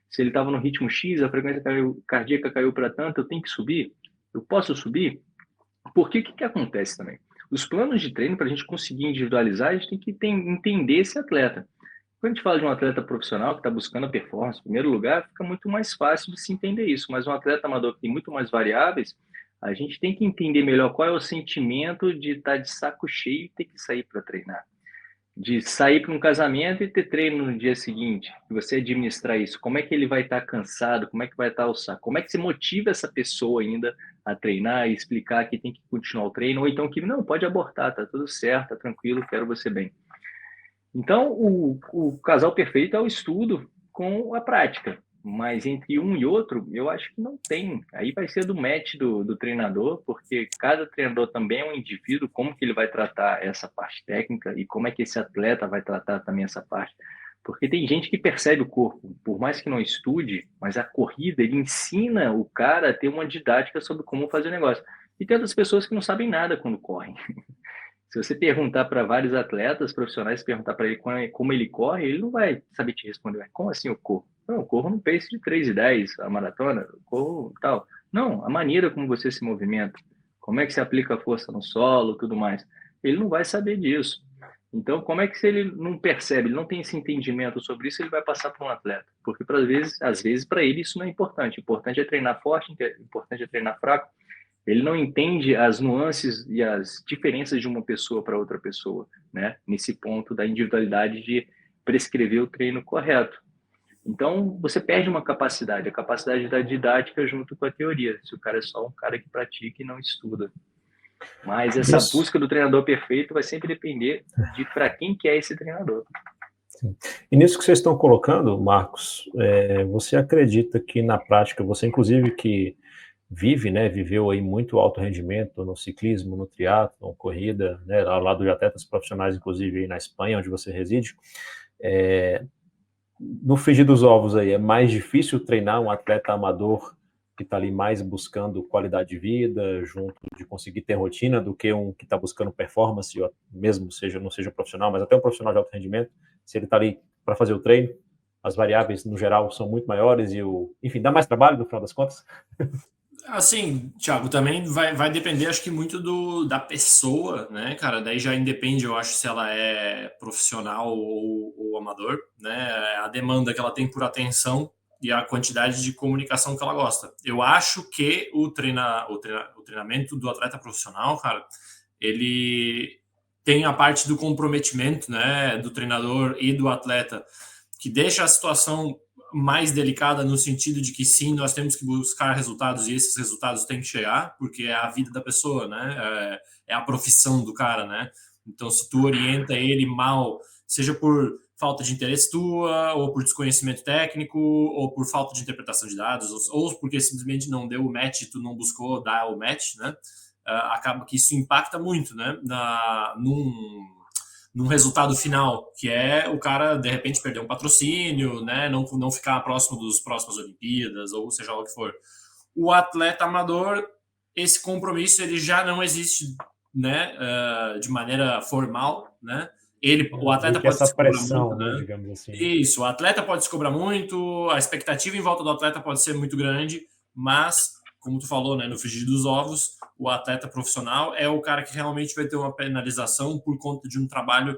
se ele estava no ritmo X, a frequência cardíaca caiu para tanto, eu tenho que subir? Eu posso subir? Porque o que acontece também? Os planos de treino, para a gente conseguir individualizar, a gente tem que entender esse atleta. Quando a gente fala de um atleta profissional que está buscando a performance, em primeiro lugar, fica muito mais fácil de se entender isso. Mas um atleta amador que tem muito mais variáveis, a gente tem que entender melhor qual é o sentimento de estar de saco cheio e ter que sair para treinar. De sair para um casamento e ter treino no dia seguinte. E você administrar isso. Como é que ele vai estar cansado? Como é que vai estar o saco? Como é que você motiva essa pessoa ainda a treinar e explicar que tem que continuar o treino? Ou então que não, pode abortar, tá tudo certo, tá tranquilo, quero você bem. Então, o casal perfeito é o estudo com a prática. Mas entre um e outro, eu acho que não tem. Aí vai ser do match do treinador, porque cada treinador também é um indivíduo, como que ele vai tratar essa parte técnica e como é que esse atleta vai tratar também essa parte. Porque tem gente que percebe o corpo, por mais que não estude, mas a corrida, ele ensina o cara a ter uma didática sobre como fazer o negócio. E tem outras pessoas que não sabem nada quando correm. Se você perguntar para vários atletas profissionais, perguntar para ele como ele corre, ele não vai saber te responder. Como assim eu corro? Não, eu corro no pace de 3:10, a maratona, eu corro tal. Não, a maneira como você se movimenta, como é que se aplica a força no solo, tudo mais. Ele não vai saber disso. Então, como é que se ele não percebe, ele não tem esse entendimento sobre isso, ele vai passar para um atleta? Porque, às vezes, para ele isso não é importante. O importante é treinar forte, o importante é treinar fraco. Ele não entende as nuances e as diferenças de uma pessoa para outra pessoa, né? Nesse ponto da individualidade de prescrever o treino correto. Então, você perde uma capacidade, a capacidade da didática junto com a teoria, se o cara é só um cara que pratica e não estuda. Mas essa busca do treinador perfeito vai sempre depender de para quem que é esse treinador.
Sim. E nisso que vocês estão colocando, Marcos, você acredita que na prática, você inclusive que viveu aí muito alto rendimento no ciclismo, no triatlon, corrida, né, ao lado de atletas profissionais, inclusive aí na Espanha, onde você reside, no frigir dos ovos aí, é mais difícil treinar um atleta amador que está ali mais buscando qualidade de vida, junto de conseguir ter rotina, do que um que está buscando performance, mesmo não seja profissional, mas até um profissional de alto rendimento, se ele está ali para fazer o treino, as variáveis, no geral, são muito maiores e, enfim, dá mais trabalho, no final das contas?
Assim, Thiago, também vai depender, acho que muito da pessoa, né, cara? Daí já independe, eu acho, se ela é profissional ou amador, né? A demanda que ela tem por atenção e a quantidade de comunicação que ela gosta. Eu acho que o treinamento do atleta profissional, cara, ele tem a parte do comprometimento, né, do treinador e do atleta, que deixa a situação mais delicada no sentido de que sim, nós temos que buscar resultados e esses resultados têm que chegar, porque é a vida da pessoa, né? É a profissão do cara, né? Então, se tu orienta ele mal, seja por falta de interesse tua, ou por desconhecimento técnico, ou por falta de interpretação de dados, ou porque simplesmente não deu o match e tu não buscou dar o match, né? Acaba que isso impacta muito, né? Num resultado final, que é o cara, de repente, perder um patrocínio, né? Não ficar próximo dos próximas Olimpíadas, ou seja lá o que for. O atleta amador, esse compromisso, ele já não existe, né? De maneira formal, né? O atleta pode
essa
se cobrar
pressão,
muito,
né,
né?
digamos assim.
Isso, o atleta pode se cobrar muito, a expectativa em volta do atleta pode ser muito grande, mas, como tu falou, né, no frigir dos ovos, o atleta profissional é o cara que realmente vai ter uma penalização por conta de um trabalho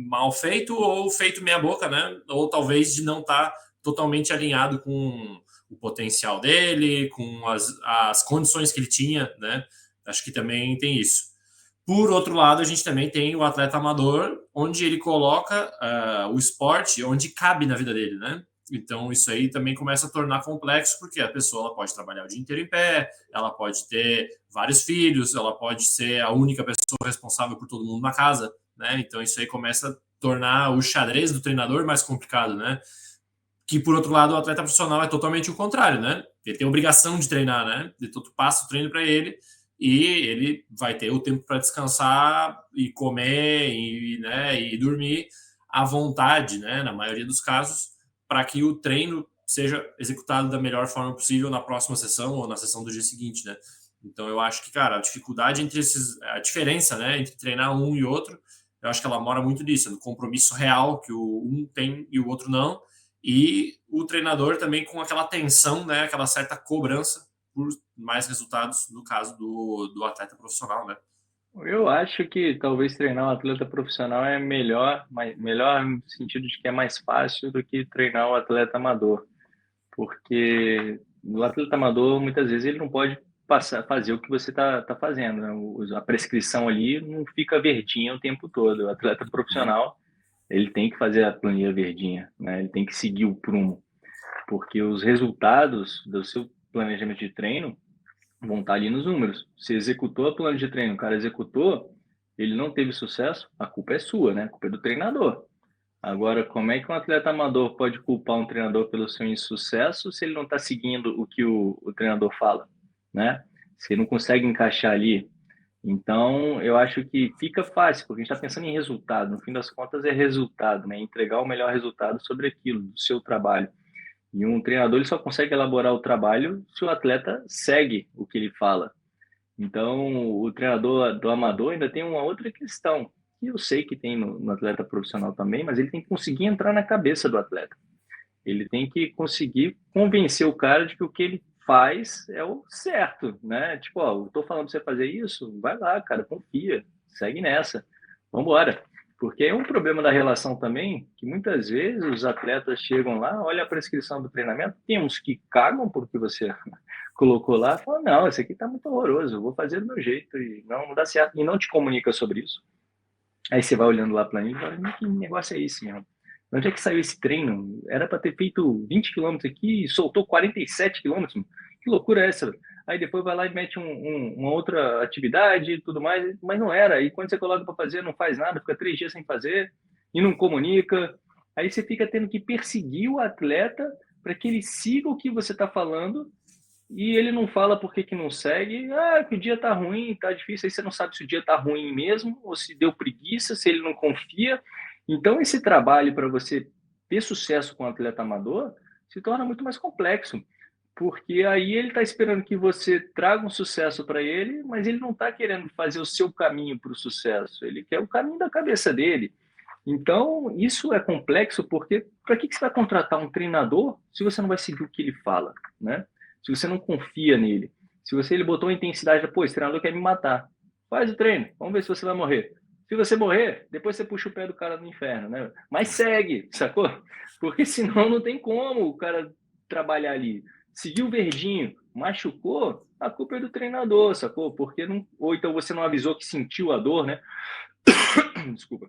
mal feito ou feito meia boca, né? Ou talvez de não estar totalmente alinhado com o potencial dele, com as condições que ele tinha, né? Acho que também tem isso. Por outro lado, a gente também tem o atleta amador, onde ele coloca o esporte onde cabe na vida dele, né? Então, isso aí também começa a tornar complexo, porque a pessoa ela pode trabalhar o dia inteiro em pé, ela pode ter vários filhos, ela pode ser a única pessoa responsável por todo mundo na casa, né? Então, isso aí começa a tornar o xadrez do treinador mais complicado, né? Que, por outro lado, o atleta profissional é totalmente o contrário, né? Ele tem a obrigação de treinar, né? Então, tu passa o treino para ele e ele vai ter o tempo para descansar e comer e dormir à vontade, né? Na maioria dos casos, para que o treino seja executado da melhor forma possível na próxima sessão ou na sessão do dia seguinte, né? Então, eu acho que, cara, a dificuldade a diferença, né, entre treinar um e outro, eu acho que ela mora muito nisso, no compromisso real que um tem e o outro não, e o treinador também com aquela tensão, né, aquela certa cobrança por mais resultados no caso do atleta profissional, né?
Eu acho que talvez treinar um atleta profissional é melhor no sentido de que é mais fácil do que treinar um atleta amador, porque o atleta amador muitas vezes ele não pode fazer o que você tá fazendo, né? A prescrição ali não fica verdinha o tempo todo. O atleta profissional ele tem que fazer a planilha verdinha, né? Ele tem que seguir o prumo, porque os resultados do seu planejamento de treino vão estar ali nos números. Você executou a plano de treino, o cara executou, ele não teve sucesso, a culpa é sua, né? A culpa é do treinador. Agora, como é que um atleta amador pode culpar um treinador pelo seu insucesso se ele não está seguindo o que o treinador fala, né? Se ele não consegue encaixar ali. Então, eu acho que fica fácil, porque a gente está pensando em resultado. No fim das contas, é resultado, né? Entregar o melhor resultado sobre aquilo, do seu trabalho. E um treinador ele só consegue elaborar o trabalho se o atleta segue o que ele fala. Então, o treinador do amador ainda tem uma outra questão, que eu sei que tem no atleta profissional também, mas ele tem que conseguir entrar na cabeça do atleta. Ele tem que conseguir convencer o cara de que o que ele faz é o certo, né? Tipo, ó, eu tô falando pra você fazer isso, vai lá, cara, confia, segue nessa, vambora. Porque é um problema da relação também, que muitas vezes os atletas chegam lá, olha a prescrição do treinamento, tem uns que cagam porque você colocou lá, fala, não, esse aqui tá muito horroroso, eu vou fazer do meu jeito, e não dá certo, e não te comunica sobre isso. Aí você vai olhando lá a planilha e fala, que negócio é esse, meu? Onde é que saiu esse treino? Era para ter feito 20 quilômetros aqui e soltou 47 quilômetros. Que loucura é essa? Aí depois vai lá e mete uma outra atividade e tudo mais, mas não era. E quando você coloca para fazer, não faz nada, fica 3 dias sem fazer e não comunica. Aí você fica tendo que perseguir o atleta para que ele siga o que você está falando e ele não fala por que não segue. Ah, que o dia tá ruim, tá difícil. Aí você não sabe se o dia tá ruim mesmo ou se deu preguiça, se ele não confia. Então, esse trabalho para você ter sucesso com o atleta amador se torna muito mais complexo, porque aí ele está esperando que você traga um sucesso para ele, mas ele não está querendo fazer o seu caminho para o sucesso, ele quer o caminho da cabeça dele. Então, isso é complexo, porque para que você vai contratar um treinador se você não vai seguir o que ele fala, né? Se você não confia nele, se ele botou a intensidade, pô, esse treinador quer me matar, faz o treino, vamos ver se você vai morrer. Se você morrer, depois você puxa o pé do cara no inferno, né? Mas segue, sacou? Porque senão não tem como o cara trabalhar ali. Seguiu verdinho, machucou, a culpa é do treinador, sacou? Porque não, ou então você não avisou que sentiu a dor, né? Desculpa.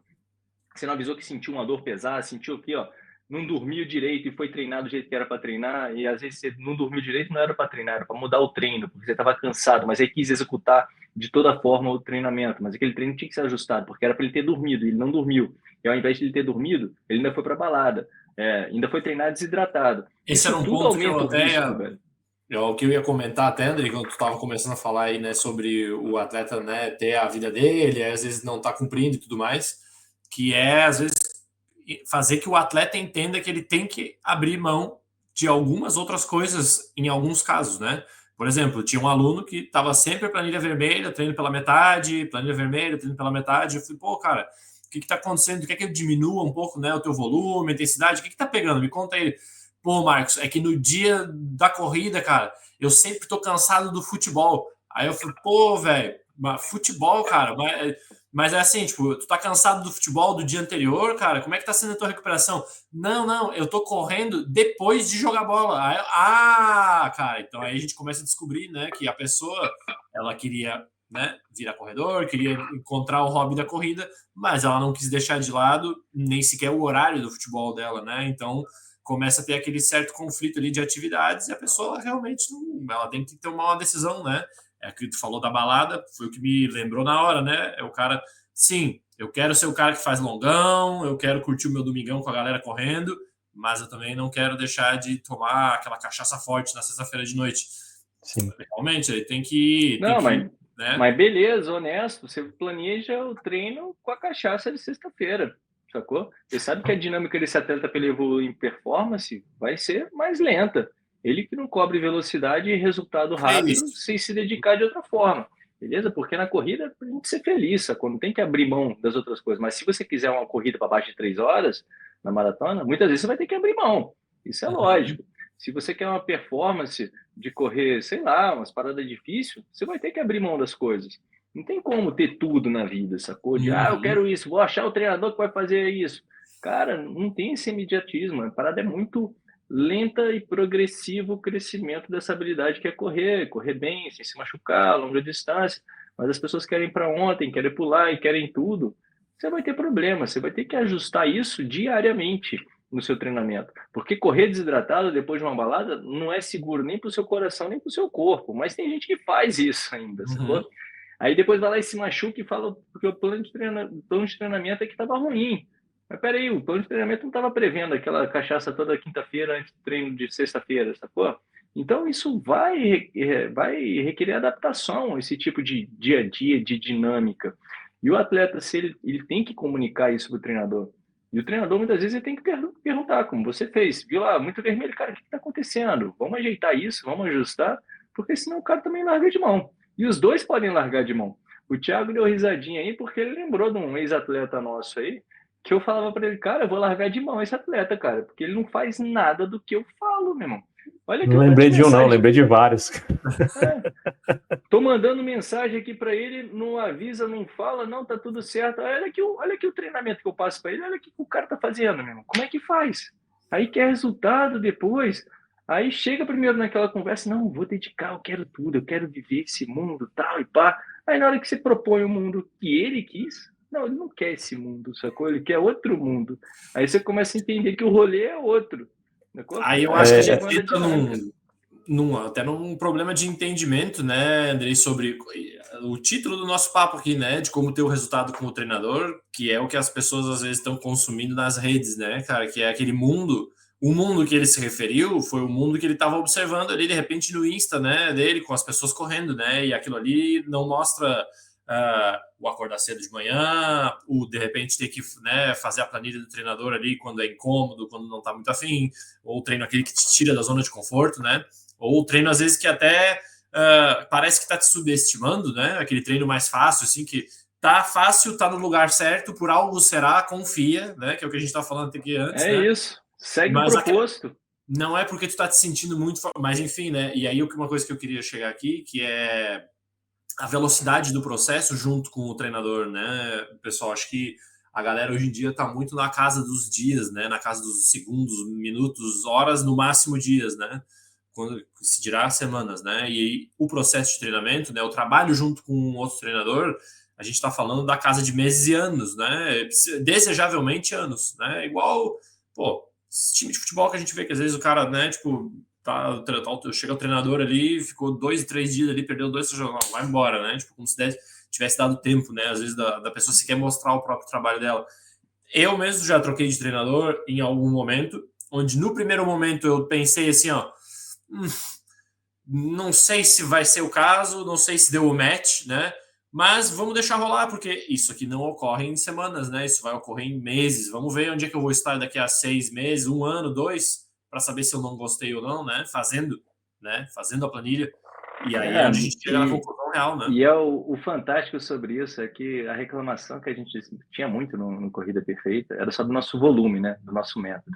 Você não avisou que sentiu uma dor pesada, sentiu aqui, ó, não dormiu direito e foi treinar do jeito que era para treinar, e às vezes você não dormiu direito, não era para treinar, era para mudar o treino, porque você estava cansado, mas aí quis executar de toda forma o treinamento, mas aquele treino tinha que ser ajustado, porque era para ele ter dormido, e ele não dormiu. E ao invés de ele ter dormido, ele ainda foi para balada, ainda foi treinar desidratado.
Esse
Isso
era um
tudo
ponto que eu
aumenta o
até
risco, velho.
o que eu ia comentar até, André, quando tu estava começando a falar aí, né, sobre o atleta, né, ter a vida dele, às vezes não tá cumprindo e tudo mais, que é, às vezes, fazer que o atleta entenda que ele tem que abrir mão de algumas outras coisas em alguns casos, né? Por exemplo, tinha um aluno que estava sempre planilha vermelha, treino pela metade, planilha vermelha, treino pela metade. Eu falei, pô, cara, o que está acontecendo? Tu quer que eu diminua um pouco, né, o teu volume, a intensidade? O que tá pegando? Me conta aí. Pô, Marcos, é que no dia da corrida, cara, eu sempre tô cansado do futebol. Aí eu falei, pô, velho, futebol, cara, mas é assim, tipo, tu tá cansado do futebol do dia anterior, cara? Como é que tá sendo a tua recuperação? Não, eu tô correndo depois de jogar bola. Aí, cara, então aí a gente começa a descobrir, né, que a pessoa, ela queria, né, virar corredor, queria encontrar o hobby da corrida, mas ela não quis deixar de lado nem sequer o horário do futebol dela, né? Então começa a ter aquele certo conflito ali de atividades e a pessoa realmente não, ela tem que tomar uma decisão, né? É o que tu falou da balada, foi o que me lembrou na hora, né? É o cara, sim, eu quero ser o cara que faz longão, eu quero curtir o meu domingão com a galera correndo, mas eu também não quero deixar de tomar aquela cachaça forte na sexta-feira de noite.
Sim.
Realmente, ele tem que...
Não,
né?
Mas beleza, honesto, você planeja o treino com a cachaça de sexta-feira, sacou? Você sabe que a dinâmica desse atleta para ele evoluir em performance vai ser mais lenta. Ele que não cobre velocidade e resultado rápido sem se dedicar de outra forma, beleza? Porque na corrida a gente ser feliz, sacou? Não tem que abrir mão das outras coisas. Mas se você quiser uma corrida para baixo de 3 horas na maratona, muitas vezes você vai ter que abrir mão. Isso é lógico. Se você quer uma performance de correr, sei lá, umas paradas difíceis, você vai ter que abrir mão das coisas. Não tem como ter tudo na vida, sacou? De, eu quero isso, vou achar o treinador que vai fazer isso. Cara, não tem esse imediatismo. A parada é muito lenta e progressivo o crescimento dessa habilidade que é correr bem, sem se machucar, longa distância. Mas as pessoas querem para ontem, querem pular e querem tudo. Você vai ter problema, você vai ter que ajustar isso diariamente no seu treinamento. Porque correr desidratado depois de uma balada não é seguro nem para o seu coração, nem para o seu corpo. Mas tem gente que faz isso ainda, sacou? Aí depois vai lá e se machuca e fala porque o plano de treinamento é que estava ruim. Mas peraí, o plano de treinamento não estava prevendo aquela cachaça toda quinta-feira antes do treino de sexta-feira, sacou? Então isso vai requerer adaptação, esse tipo de dia a dia, de dinâmica. E o atleta, se ele tem que comunicar isso para o treinador. E o treinador, muitas vezes, ele tem que perguntar, como você fez. Viu lá, muito vermelho, cara, o que está acontecendo? Vamos ajeitar isso, vamos ajustar, porque senão o cara também larga de mão. E os dois podem largar de mão. O Thiago deu risadinha aí, porque ele lembrou de um ex-atleta nosso aí, que eu falava para ele, cara, eu vou largar de mão esse atleta, cara, porque ele não faz nada do que eu falo, meu irmão. Olha aqui,
não lembrei de um, não, lembrei de vários.
Tô mandando mensagem aqui para ele, não avisa, não fala, não, tá tudo certo. Olha aqui o treinamento que eu passo para ele, olha o que o cara tá fazendo, meu irmão. Como é que faz? Aí quer resultado depois. Aí chega primeiro naquela conversa, não, vou dedicar, eu quero tudo, eu quero viver esse mundo, tal e pá. Aí na hora que você propõe o mundo que ele quis, não, ele não quer esse mundo, sacou? Ele quer outro mundo. Aí você começa a entender que o rolê é outro. Sacou?
Aí eu acho que a gente entra até num problema de entendimento, né, Andrei, sobre o título do nosso papo aqui, né, de como ter o resultado como treinador, que é o que as pessoas às vezes estão consumindo nas redes, né, cara, que é aquele mundo, o mundo que ele se referiu foi o mundo que ele estava observando ali, de repente, no Insta, né, dele, com as pessoas correndo, né, e aquilo ali não mostra o acordar cedo de manhã, o de repente ter que, né, fazer a planilha do treinador ali quando é incômodo, quando não tá muito afim, ou o treino aquele que te tira da zona de conforto, né, ou o treino às vezes que até parece que tá te subestimando, né, aquele treino mais fácil, assim, que tá fácil, tá no lugar certo, por algo será, confia, né, que é o que a gente tá falando aqui antes, né?
Isso, segue o proposto.
Não é porque tu tá te sentindo muito, mas enfim, né, e aí uma coisa que eu queria chegar aqui, que é a velocidade do processo junto com o treinador, né? Pessoal, acho que a galera hoje em dia está muito na casa dos dias, né? Na casa dos segundos, minutos, horas, no máximo dias, né? Quando se dirá semanas, né? E o processo de treinamento, né? O trabalho junto com outro treinador, a gente está falando da casa de meses e anos, né? Desejavelmente anos, né? Igual, pô, esse time de futebol que a gente vê que às vezes o cara, né? Tipo, chega o treinador ali, ficou 2, 3 dias ali, perdeu 2 jogos, vai embora, né? Tipo, como se tivesse dado tempo, né? Às vezes da pessoa se quer mostrar o próprio trabalho dela. Eu mesmo já troquei de treinador em algum momento, onde no primeiro momento eu pensei assim, ó, não sei se vai ser o caso, não sei se deu o match, né? Mas vamos deixar rolar, porque isso aqui não ocorre em semanas, né? Isso vai ocorrer em meses. Vamos ver onde é que eu vou estar daqui a 6 meses, 1 ano, 2, para saber se eu não gostei ou não, né? Fazendo a planilha. E aí é onde a gente chega na conclusão real, né?
E é o fantástico sobre isso é que a reclamação que a gente tinha muito no Corrida Perfeita era só do nosso volume, né? Do nosso método.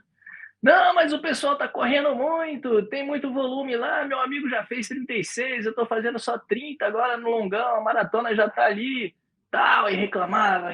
Não, mas o pessoal tá correndo muito, tem muito volume lá, meu amigo já fez 36, eu tô fazendo só 30 agora no longão, a maratona já tá ali, tal, e reclamava,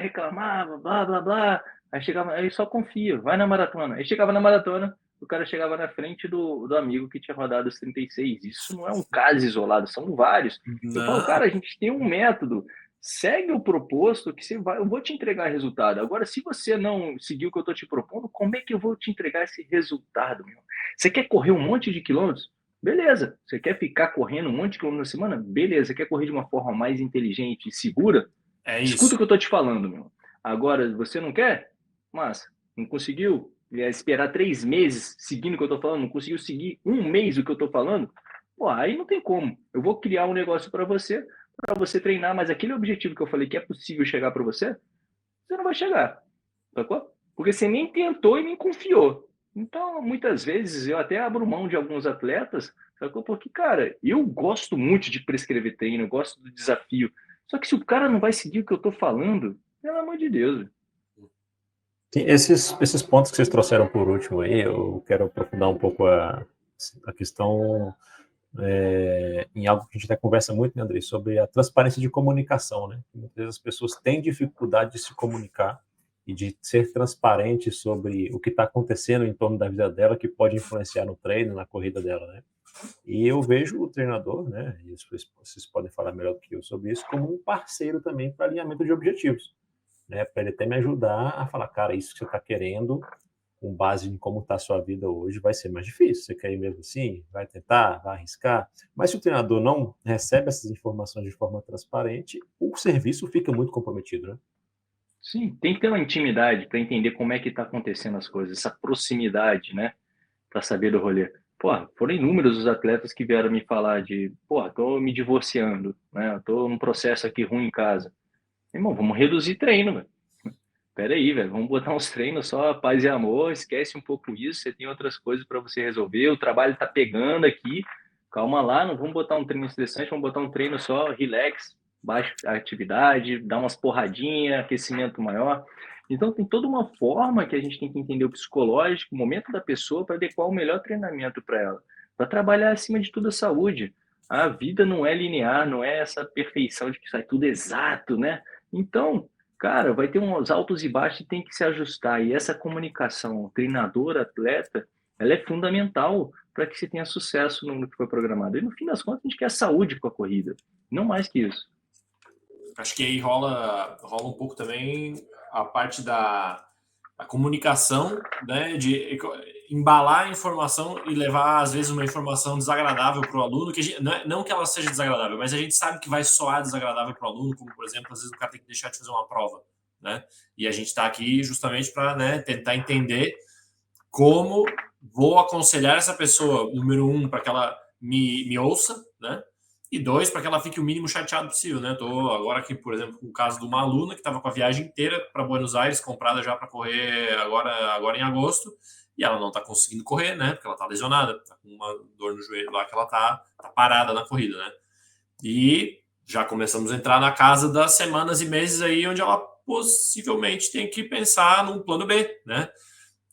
blá, blá, blá. Aí chegava, aí só confia, vai na maratona. Aí chegava na maratona, o cara chegava na frente do amigo que tinha rodado os 36. Isso não é um caso isolado, são vários. Eu falo, cara, a gente tem um método, segue o proposto que você vai, eu vou te entregar resultado. Agora, se você não seguir o que eu estou te propondo, como é que eu vou te entregar esse resultado, meu? Você quer correr um monte de quilômetros? Beleza. Você quer ficar correndo um monte de quilômetros na semana? Beleza. Você quer correr de uma forma mais inteligente e segura?
É isso.
Escuta o que eu estou te falando, meu. Agora, você não quer? Mas não conseguiu esperar 3 meses seguindo o que eu estou falando? Não conseguiu seguir 1 mês o que eu estou falando? Pô, aí não tem como. Eu vou criar um negócio para você treinar, mas aquele objetivo que eu falei que é possível chegar para você, você não vai chegar, sacou? Porque você nem tentou e nem confiou. Então, muitas vezes, eu até abro mão de alguns atletas, sacou? Porque, cara, eu gosto muito de prescrever treino, eu gosto do desafio. Só que se o cara não vai seguir o que eu tô falando, pelo amor de Deus.
Sim, esses pontos que vocês trouxeram por último aí, eu quero aprofundar um pouco a questão em algo que a gente até conversa muito, né, Andrei, sobre a transparência de comunicação, né? Muitas vezes as pessoas têm dificuldade de se comunicar e de ser transparente sobre o que está acontecendo em torno da vida dela, que pode influenciar no treino, na corrida dela, né? E eu vejo o treinador, né, e vocês podem falar melhor do que eu sobre isso, como um parceiro também para alinhamento de objetivos, né? Para ele até me ajudar a falar, cara, isso que você está querendo, com base em como está a sua vida hoje, vai ser mais difícil. Você quer ir mesmo assim? Vai tentar? Vai arriscar? Mas se o treinador não recebe essas informações de forma transparente, o serviço fica muito comprometido, né?
Sim, tem que ter uma intimidade para entender como é que está acontecendo as coisas, essa proximidade, né? Para saber do rolê. Pô, foram inúmeros os atletas que vieram me falar de, pô, tô me divorciando, né? Tô num processo aqui ruim em casa. Irmão, vamos reduzir treino, velho. Pera aí, velho, vamos botar uns treinos só paz e amor, esquece um pouco isso, você tem outras coisas para você resolver, o trabalho tá pegando aqui, calma lá, não vamos botar um treino estressante, vamos botar um treino só relax, baixa atividade, dá umas porradinhas, aquecimento maior. Então tem toda uma forma que a gente tem que entender o psicológico, o momento da pessoa para adequar o melhor treinamento para ela, para trabalhar acima de tudo a saúde. A vida não é linear, não é essa perfeição de que sai tudo exato, né? Então, cara, vai ter uns altos e baixos e tem que se ajustar. E essa comunicação treinador-atleta, ela é fundamental para que você tenha sucesso no que foi programado. E no fim das contas, a gente quer saúde com a corrida, não mais que isso.
Acho que aí rola um pouco também a parte da comunicação, né, de embalar a informação e levar, às vezes, uma informação desagradável para o aluno, que não que ela seja desagradável, mas a gente sabe que vai soar desagradável para o aluno, como, por exemplo, às vezes o cara tem que deixar de fazer uma prova, né? E a gente está aqui justamente para, né, tentar entender como vou aconselhar essa pessoa, número 1, para que ela me ouça, né? E 2, para que ela fique o mínimo chateado possível, né? Tô agora aqui, por exemplo, com o caso de uma aluna que estava com a viagem inteira para Buenos Aires, comprada já para correr agora em agosto, e ela não está conseguindo correr, né? Porque ela está lesionada, está com uma dor no joelho lá que ela tá parada na corrida, né? E já começamos a entrar na casa das semanas e meses aí onde ela possivelmente tem que pensar num plano B, né?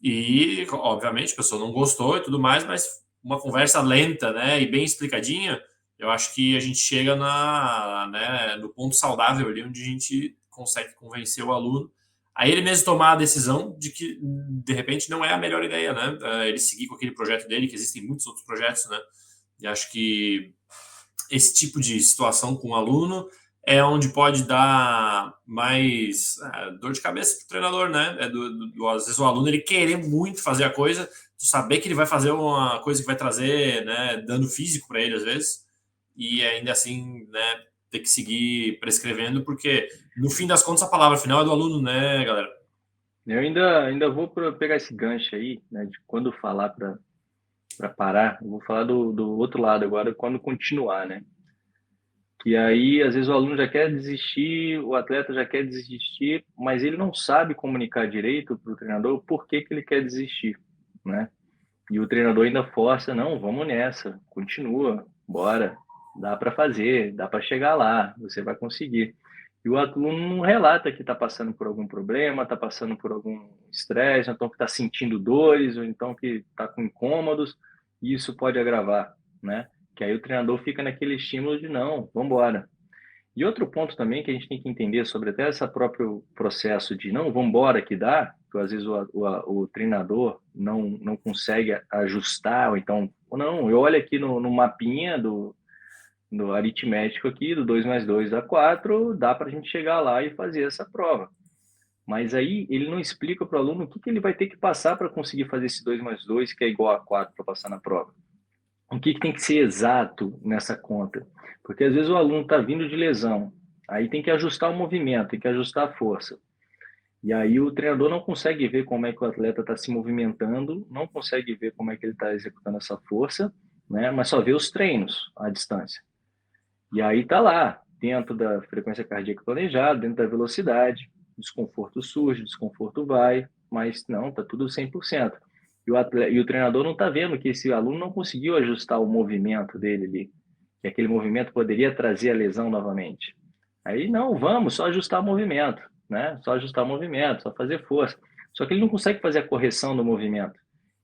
E, obviamente, a pessoa não gostou e tudo mais, mas uma conversa lenta, né, e bem explicadinha, eu acho que a gente chega no ponto saudável ali, onde a gente consegue convencer o aluno a ele mesmo tomar a decisão de que, de repente, não é a melhor ideia, né? Ele seguir com aquele projeto dele, que existem muitos outros projetos, né? E acho que esse tipo de situação com o aluno é onde pode dar mais dor de cabeça para o treinador, né? Às vezes o aluno ele querer muito fazer a coisa, tu saber que ele vai fazer uma coisa que vai trazer, né, dano físico para ele às vezes, e ainda assim, né, ter que seguir prescrevendo, porque no fim das contas a palavra final é do aluno, né, galera?
Eu ainda vou pegar esse gancho aí, né, de quando falar para parar, eu vou falar do outro lado agora, quando continuar, né? Que aí, às vezes, o aluno já quer desistir, o atleta já quer desistir, mas ele não sabe comunicar direito para o treinador o porquê que ele quer desistir, né? E o treinador ainda força, não, vamos nessa, continua, bora, dá para fazer, dá para chegar lá, você vai conseguir. E o aluno não relata que está passando por algum problema, está passando por algum estresse, ou então que está sentindo dores, ou então que está com incômodos, e isso pode agravar, né? Que aí o treinador fica naquele estímulo de não, vamos embora. E outro ponto também que a gente tem que entender sobre até esse próprio processo de não, vamos embora que dá, que às vezes o treinador não consegue ajustar, ou então, não, eu olho aqui no mapinha do aritmético aqui, do 2 mais 2 dá 4, dá para a gente chegar lá e fazer essa prova. Mas aí ele não explica para o aluno o que ele vai ter que passar para conseguir fazer esse 2 mais 2, que é igual a 4 para passar na prova. O que tem que ser exato nessa conta? Porque às vezes o aluno está vindo de lesão, aí tem que ajustar o movimento, tem que ajustar a força. E aí o treinador não consegue ver como é que o atleta está se movimentando, não consegue ver como é que ele está executando essa força, né? Mas só vê os treinos à distância. E aí está lá, dentro da frequência cardíaca planejada, dentro da velocidade, desconforto surge, desconforto vai, mas não, está tudo 100%. E o treinador não está vendo que esse aluno não conseguiu ajustar o movimento dele ali, que aquele movimento poderia trazer a lesão novamente. Aí, não, vamos, só ajustar o movimento, né? Só ajustar o movimento, só fazer força. Só que ele não consegue fazer a correção do movimento.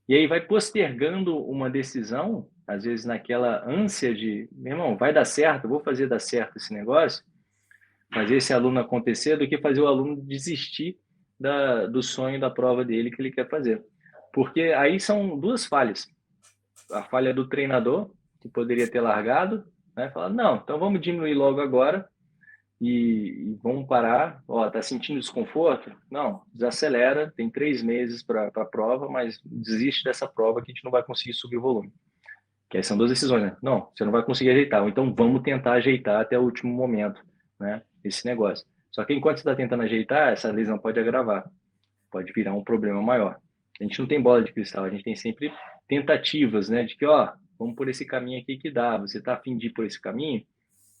E aí vai postergando uma decisão, às vezes naquela ânsia de, meu irmão, vai dar certo, vou fazer dar certo esse negócio, fazer esse aluno acontecer, do que fazer o aluno desistir do sonho da prova dele que ele quer fazer. Porque aí são duas falhas. A falha do treinador, que poderia ter largado, né? Falar, não, então vamos diminuir logo agora e vamos parar. Ó, tá sentindo desconforto? Não, desacelera, tem 3 meses para a prova, mas desiste dessa prova que a gente não vai conseguir subir o volume. Que aí são duas decisões, né? Não, você não vai conseguir ajeitar. Ou então vamos tentar ajeitar até o último momento, né? Esse negócio. Só que enquanto você está tentando ajeitar, essa lesão pode agravar, pode virar um problema maior. A gente não tem bola de cristal, a gente tem sempre tentativas, né? De que, ó, vamos por esse caminho aqui que dá. Você está a fim de ir por esse caminho?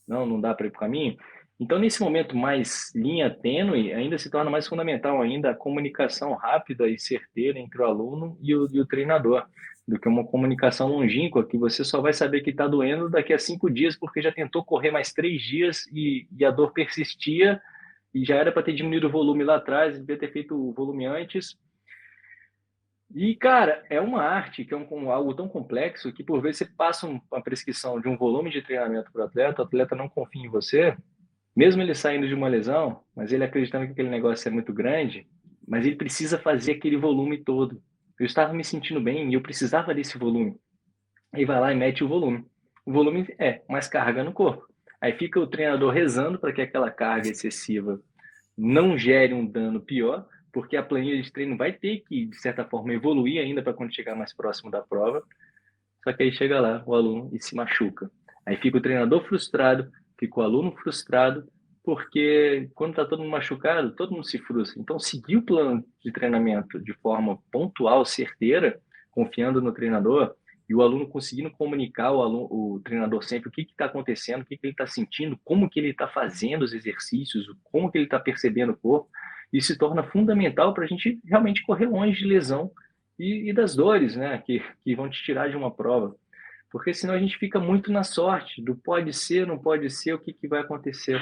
Não dá para ir por caminho? Então, nesse momento mais linha tênue, ainda se torna mais fundamental ainda a comunicação rápida e certeira entre o aluno e o treinador, do que uma comunicação longínqua que você só vai saber que está doendo daqui a 5 dias, porque já tentou correr mais 3 dias e a dor persistia e já era para ter diminuído o volume lá atrás, devia ter feito o volume antes. E, cara, é uma arte que é algo tão complexo que, por vezes, você passa uma prescrição de um volume de treinamento para o atleta não confia em você, mesmo ele saindo de uma lesão, mas ele acreditando que aquele negócio é muito grande, mas ele precisa fazer aquele volume todo. Eu estava me sentindo bem e eu precisava desse volume. Aí vai lá e mete o volume. O volume é mais carga no corpo. Aí fica o treinador rezando para que aquela carga excessiva não gere um dano pior, porque a planilha de treino vai ter que, de certa forma, evoluir ainda para quando chegar mais próximo da prova. Só que aí chega lá o aluno e se machuca. Aí fica o treinador frustrado, fica o aluno frustrado, porque quando está todo mundo machucado, todo mundo se frustra. Então, seguir o plano de treinamento de forma pontual, certeira, confiando no treinador, e o aluno conseguindo comunicar o treinador sempre o que está acontecendo, o que ele está sentindo, como que ele está fazendo os exercícios, como que ele está percebendo o corpo, isso se torna fundamental para a gente realmente correr longe de lesão e das dores, né, que vão te tirar de uma prova. Porque senão a gente fica muito na sorte do pode ser, não pode ser, o que vai acontecer.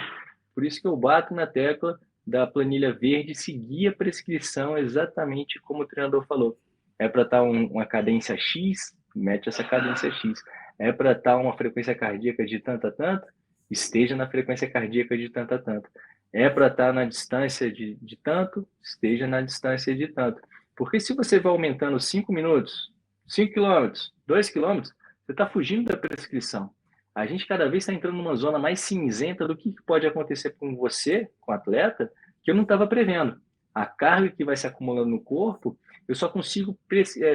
Por isso que eu bato na tecla da planilha verde, seguir a prescrição exatamente como o treinador falou. É para estar uma cadência X, mete essa cadência X. É para estar uma frequência cardíaca de tanto a tanto? Esteja na frequência cardíaca de tanto a tanto. É para estar na distância de tanto? Esteja na distância de tanto. Porque se você vai aumentando 5 minutos, 5 quilômetros, 2 quilômetros, você está fugindo da prescrição. A gente cada vez está entrando numa zona mais cinzenta do que pode acontecer com você, com o atleta, que eu não estava prevendo. A carga que vai se acumulando no corpo, eu só consigo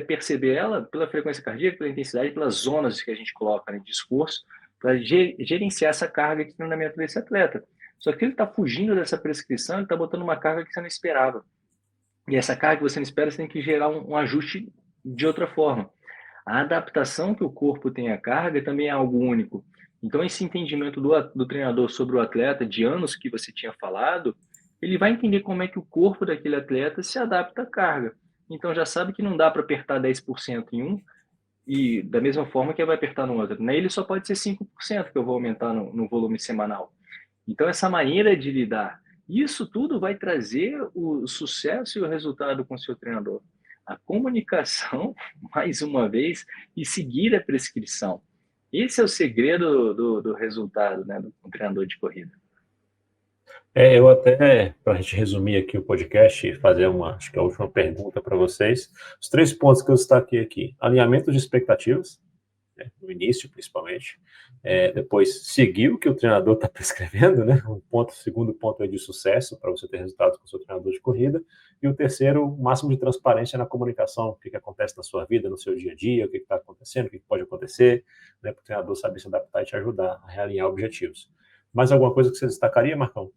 perceber ela pela frequência cardíaca, pela intensidade, pelas zonas que a gente coloca no discurso, para gerenciar essa carga de treinamento desse atleta. Só que ele está fugindo dessa prescrição, ele está botando uma carga que você não esperava. E essa carga que você não espera, você tem que gerar um ajuste de outra forma. A adaptação que o corpo tem à carga também é algo único. Então, esse entendimento do treinador sobre o atleta, de anos que você tinha falado, ele vai entender como é que o corpo daquele atleta se adapta à carga. Então, já sabe que não dá para apertar 10% em um, e da mesma forma que vai apertar no outro. Nele só pode ser 5% que eu vou aumentar no volume semanal. Então, essa maneira de lidar, isso tudo vai trazer o sucesso e o resultado com o seu treinador. A comunicação, mais uma vez, e seguir a prescrição. Esse é o segredo do resultado, né, do treinador de corrida.
Eu até, para a gente resumir aqui o podcast e fazer acho que a última pergunta para vocês, os 3 pontos que eu destaquei aqui: alinhamento de expectativas, né, no início principalmente, depois seguir o que o treinador está prescrevendo, né, o segundo ponto é de sucesso para você ter resultados com o seu treinador de corrida, e o terceiro, o máximo de transparência na comunicação, o que acontece na sua vida, no seu dia a dia, o que está acontecendo, o que pode acontecer, né, para o treinador saber se adaptar e te ajudar a realinhar objetivos. Mais alguma coisa que você destacaria, Marcão?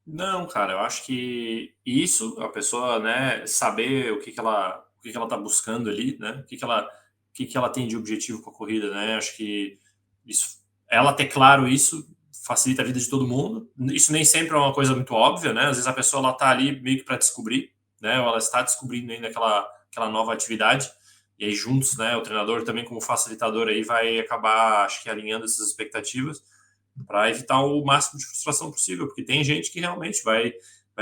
Não, cara, eu acho que isso, a pessoa, né, saber o que ela tá buscando ali, né, o que ela tem de objetivo com a corrida, né, acho que isso, ela ter claro isso facilita a vida de todo mundo. Isso nem sempre é uma coisa muito óbvia, né, às vezes a pessoa ela tá ali meio que para descobrir, né, ou ela está descobrindo ainda aquela nova atividade, e aí juntos, né, o treinador também como facilitador aí vai acabar, acho que alinhando essas expectativas, para evitar o máximo de frustração possível, porque tem gente que realmente vai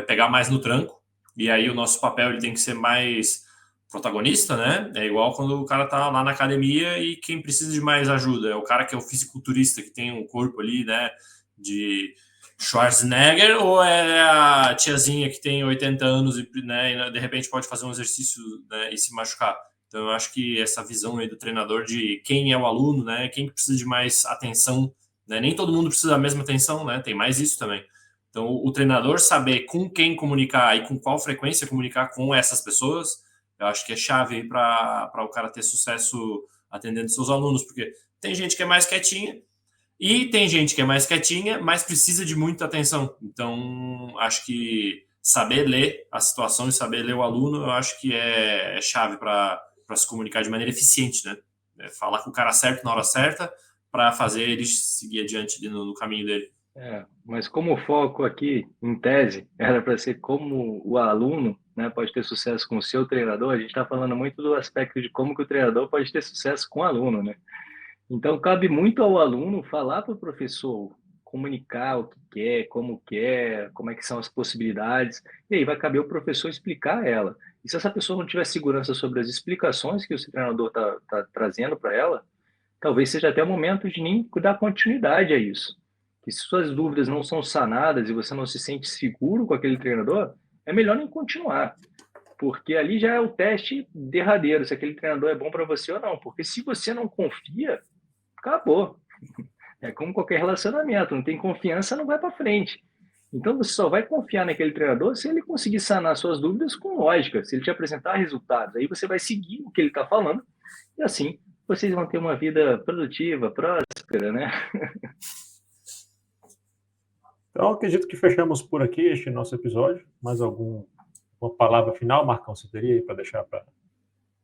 pegar mais no tranco, e aí o nosso papel ele tem que ser mais protagonista, né? É igual quando o cara tá lá na academia e quem precisa de mais ajuda é o cara que é o fisiculturista, que tem um corpo ali, né, de Schwarzenegger, ou é a tiazinha que tem 80 anos e, né, e de repente pode fazer um exercício, né, e se machucar. Então eu acho que essa visão aí do treinador de quem é o aluno, né, quem precisa de mais atenção, né? Nem todo mundo precisa da mesma atenção, né? Tem mais isso também. Então, o treinador saber com quem comunicar e com qual frequência comunicar com essas pessoas, eu acho que é chave para o cara ter sucesso atendendo seus alunos, porque tem gente que é mais quietinha e tem gente que é mais quietinha, mas precisa de muita atenção. Então, acho que saber ler a situação e saber ler o aluno, eu acho que é chave para se comunicar de maneira eficiente, né? Falar com o cara certo na hora certa, para fazer ele seguir adiante no caminho dele.
Mas como o foco aqui, em tese, era para ser como o aluno, né, pode ter sucesso com o seu treinador, a gente está falando muito do aspecto de como que o treinador pode ter sucesso com o aluno, né? Então, cabe muito ao aluno falar para o professor, comunicar o que quer, como é que são as possibilidades, e aí vai caber o professor explicar ela. E se essa pessoa não tiver segurança sobre as explicações que o seu treinador está trazendo para ela, talvez seja até o momento de nem dar continuidade a isso. Que se suas dúvidas não são sanadas e você não se sente seguro com aquele treinador, é melhor nem continuar. Porque ali já é o teste derradeiro, se aquele treinador é bom para você ou não. Porque se você não confia, acabou. É como qualquer relacionamento, não tem confiança, não vai para frente. Então você só vai confiar naquele treinador se ele conseguir sanar suas dúvidas com lógica, se ele te apresentar resultados. Aí você vai seguir o que ele está falando e assim vocês vão ter uma vida produtiva, próspera, né?
Então, acredito que fechamos por aqui este nosso episódio. Mais uma palavra final, Marcão, você teria aí para deixar para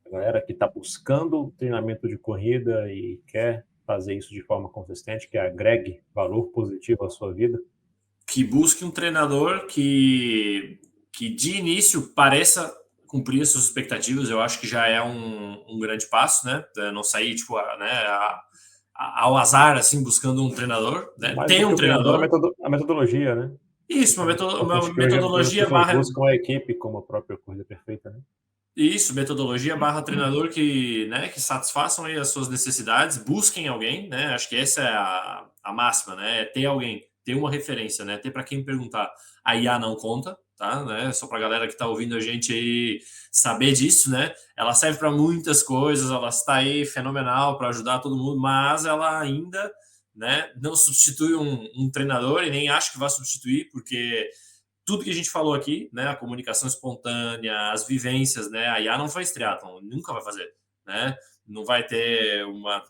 a galera que está buscando treinamento de corrida e quer fazer isso de forma consistente, que agregue valor positivo à sua vida?
Que busque um treinador que de início pareça cumprir as suas expectativas. Eu acho que já é um grande passo, né? Não sair, tipo, né, ao azar, assim, buscando um treinador, né? Tem um treinador.
A metodologia, né?
Isso, uma metodologia barra...
buscam a equipe como a própria Corrida Perfeita, né?
Isso, metodologia / treinador que, né, que satisfaçam aí as suas necessidades, busquem alguém, né? Acho que essa é a máxima, né? É ter alguém, ter uma referência, né? Ter para quem perguntar. A IA não conta, tá? Né? Só para a galera que está ouvindo a gente aí saber disso, né? Ela serve para muitas coisas, ela está aí fenomenal para ajudar todo mundo, mas ela ainda, né, não substitui um treinador e nem acho que vai substituir, porque tudo que a gente falou aqui, né, a comunicação espontânea, as vivências, né, a IA não faz triatlon, nunca vai fazer, né, não vai ter uma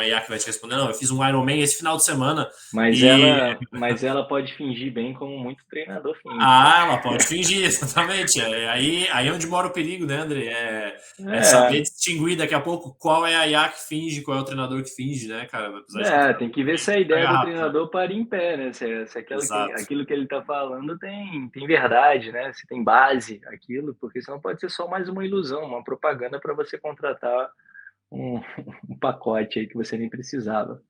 IA que vai te responder, não, eu fiz um Ironman esse final de semana
Mas
e...
ela pode fingir bem como muito treinador finge.
ela pode fingir, exatamente, aí onde mora o perigo, né, André, é
É,
saber distinguir daqui a pouco qual é a IA que finge, qual é o treinador que finge, né, cara, apesar de que o
tem
treinador
que ver se a ideia
pega
do
rápido, né?
treinador para em pé, né? Se
Exato.
aquilo que ele está falando tem verdade, né? Se tem base aquilo, porque senão pode ser só mais uma ilusão, uma propaganda para você contratar um, um pacote aí que você nem precisava.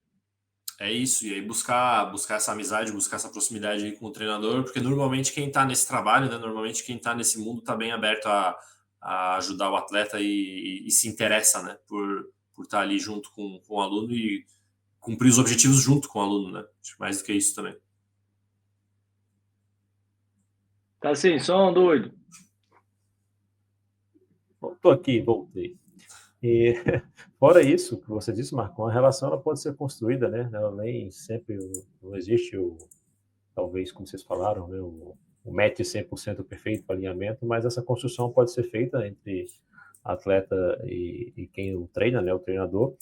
É isso, e aí buscar essa amizade, buscar essa proximidade aí com o treinador, porque normalmente quem está nesse trabalho, né, normalmente quem está nesse mundo está bem aberto a ajudar o atleta e se interessa, né, por estar ali junto com o aluno e cumprir os objetivos junto com o aluno, né, mais do que isso também.
Tá sem som, doido?
Estou aqui, voltei. E fora isso que você disse, Marcão, a relação ela pode ser construída, né? Ela nem sempre não existe talvez, como vocês falaram, né, o match 100% perfeito para alinhamento, mas essa construção pode ser feita entre atleta e quem o treina, né, o treinador.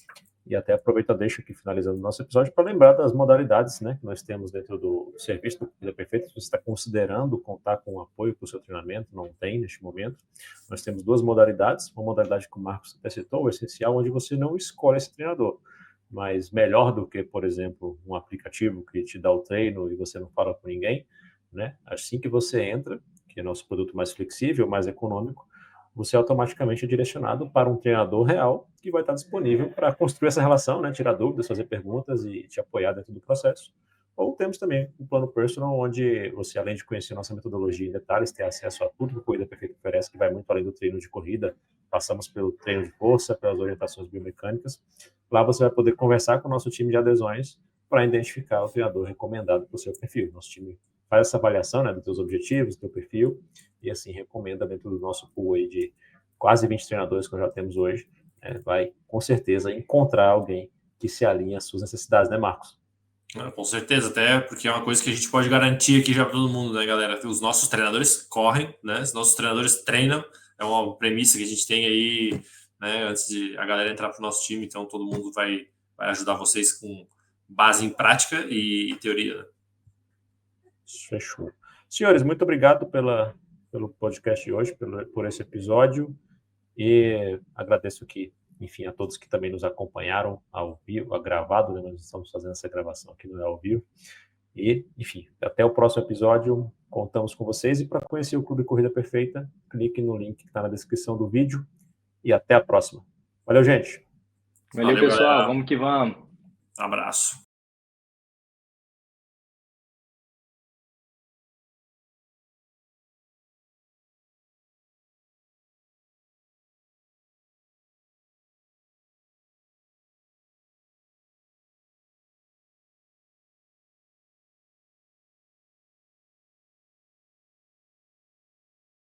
E até aproveito, deixo aqui finalizando o nosso episódio para lembrar das modalidades, né, que nós temos dentro do serviço do Corrida Perfeita. Se você está considerando contar com apoio para o seu treinamento, não tem neste momento. Nós temos 2 modalidades, uma modalidade que o Marcos até citou, o essencial, onde você não escolhe esse treinador, mas melhor do que, por exemplo, um aplicativo que te dá o treino e você não fala com ninguém, né? Assim que você entra, que é nosso produto mais flexível, mais econômico, você é automaticamente direcionado para um treinador real que vai estar disponível para construir essa relação, né? Tirar dúvidas, fazer perguntas e te apoiar dentro do processo. Ou temos também um plano personal, onde você, além de conhecer nossa metodologia em detalhes, ter acesso a tudo que o Corrida Perfeita oferece, que vai muito além do treino de corrida. Passamos pelo treino de força, pelas orientações biomecânicas. Lá você vai poder conversar com o nosso time de adesões para identificar o treinador recomendado para o seu perfil. Nosso time faz essa avaliação, né, dos teus objetivos, do teu perfil, e assim recomenda dentro do nosso pool aí de quase 20 treinadores que nós já temos hoje, vai com certeza encontrar alguém que se alinhe às suas necessidades, né, Marcos?
Com certeza, até porque é uma coisa que a gente pode garantir aqui já para todo mundo, né, galera? Os nossos treinadores correm, né? Os nossos treinadores treinam, é uma premissa que a gente tem aí, né, antes de a galera entrar para o nosso time, então todo mundo vai ajudar vocês com base em prática e teoria, né?
Fechou. Senhores, muito obrigado pelo podcast de hoje, por esse episódio, e agradeço aqui, enfim, a todos que também nos acompanharam ao vivo, gravado, né? Nós estamos fazendo essa gravação aqui no ao vivo. E, enfim, até o próximo episódio, contamos com vocês. E para conhecer o Clube Corrida Perfeita, clique no link que está na descrição do vídeo. E até a próxima. Valeu, gente!
Valeu, pessoal. Galera. Vamos que vamos.
Abraço.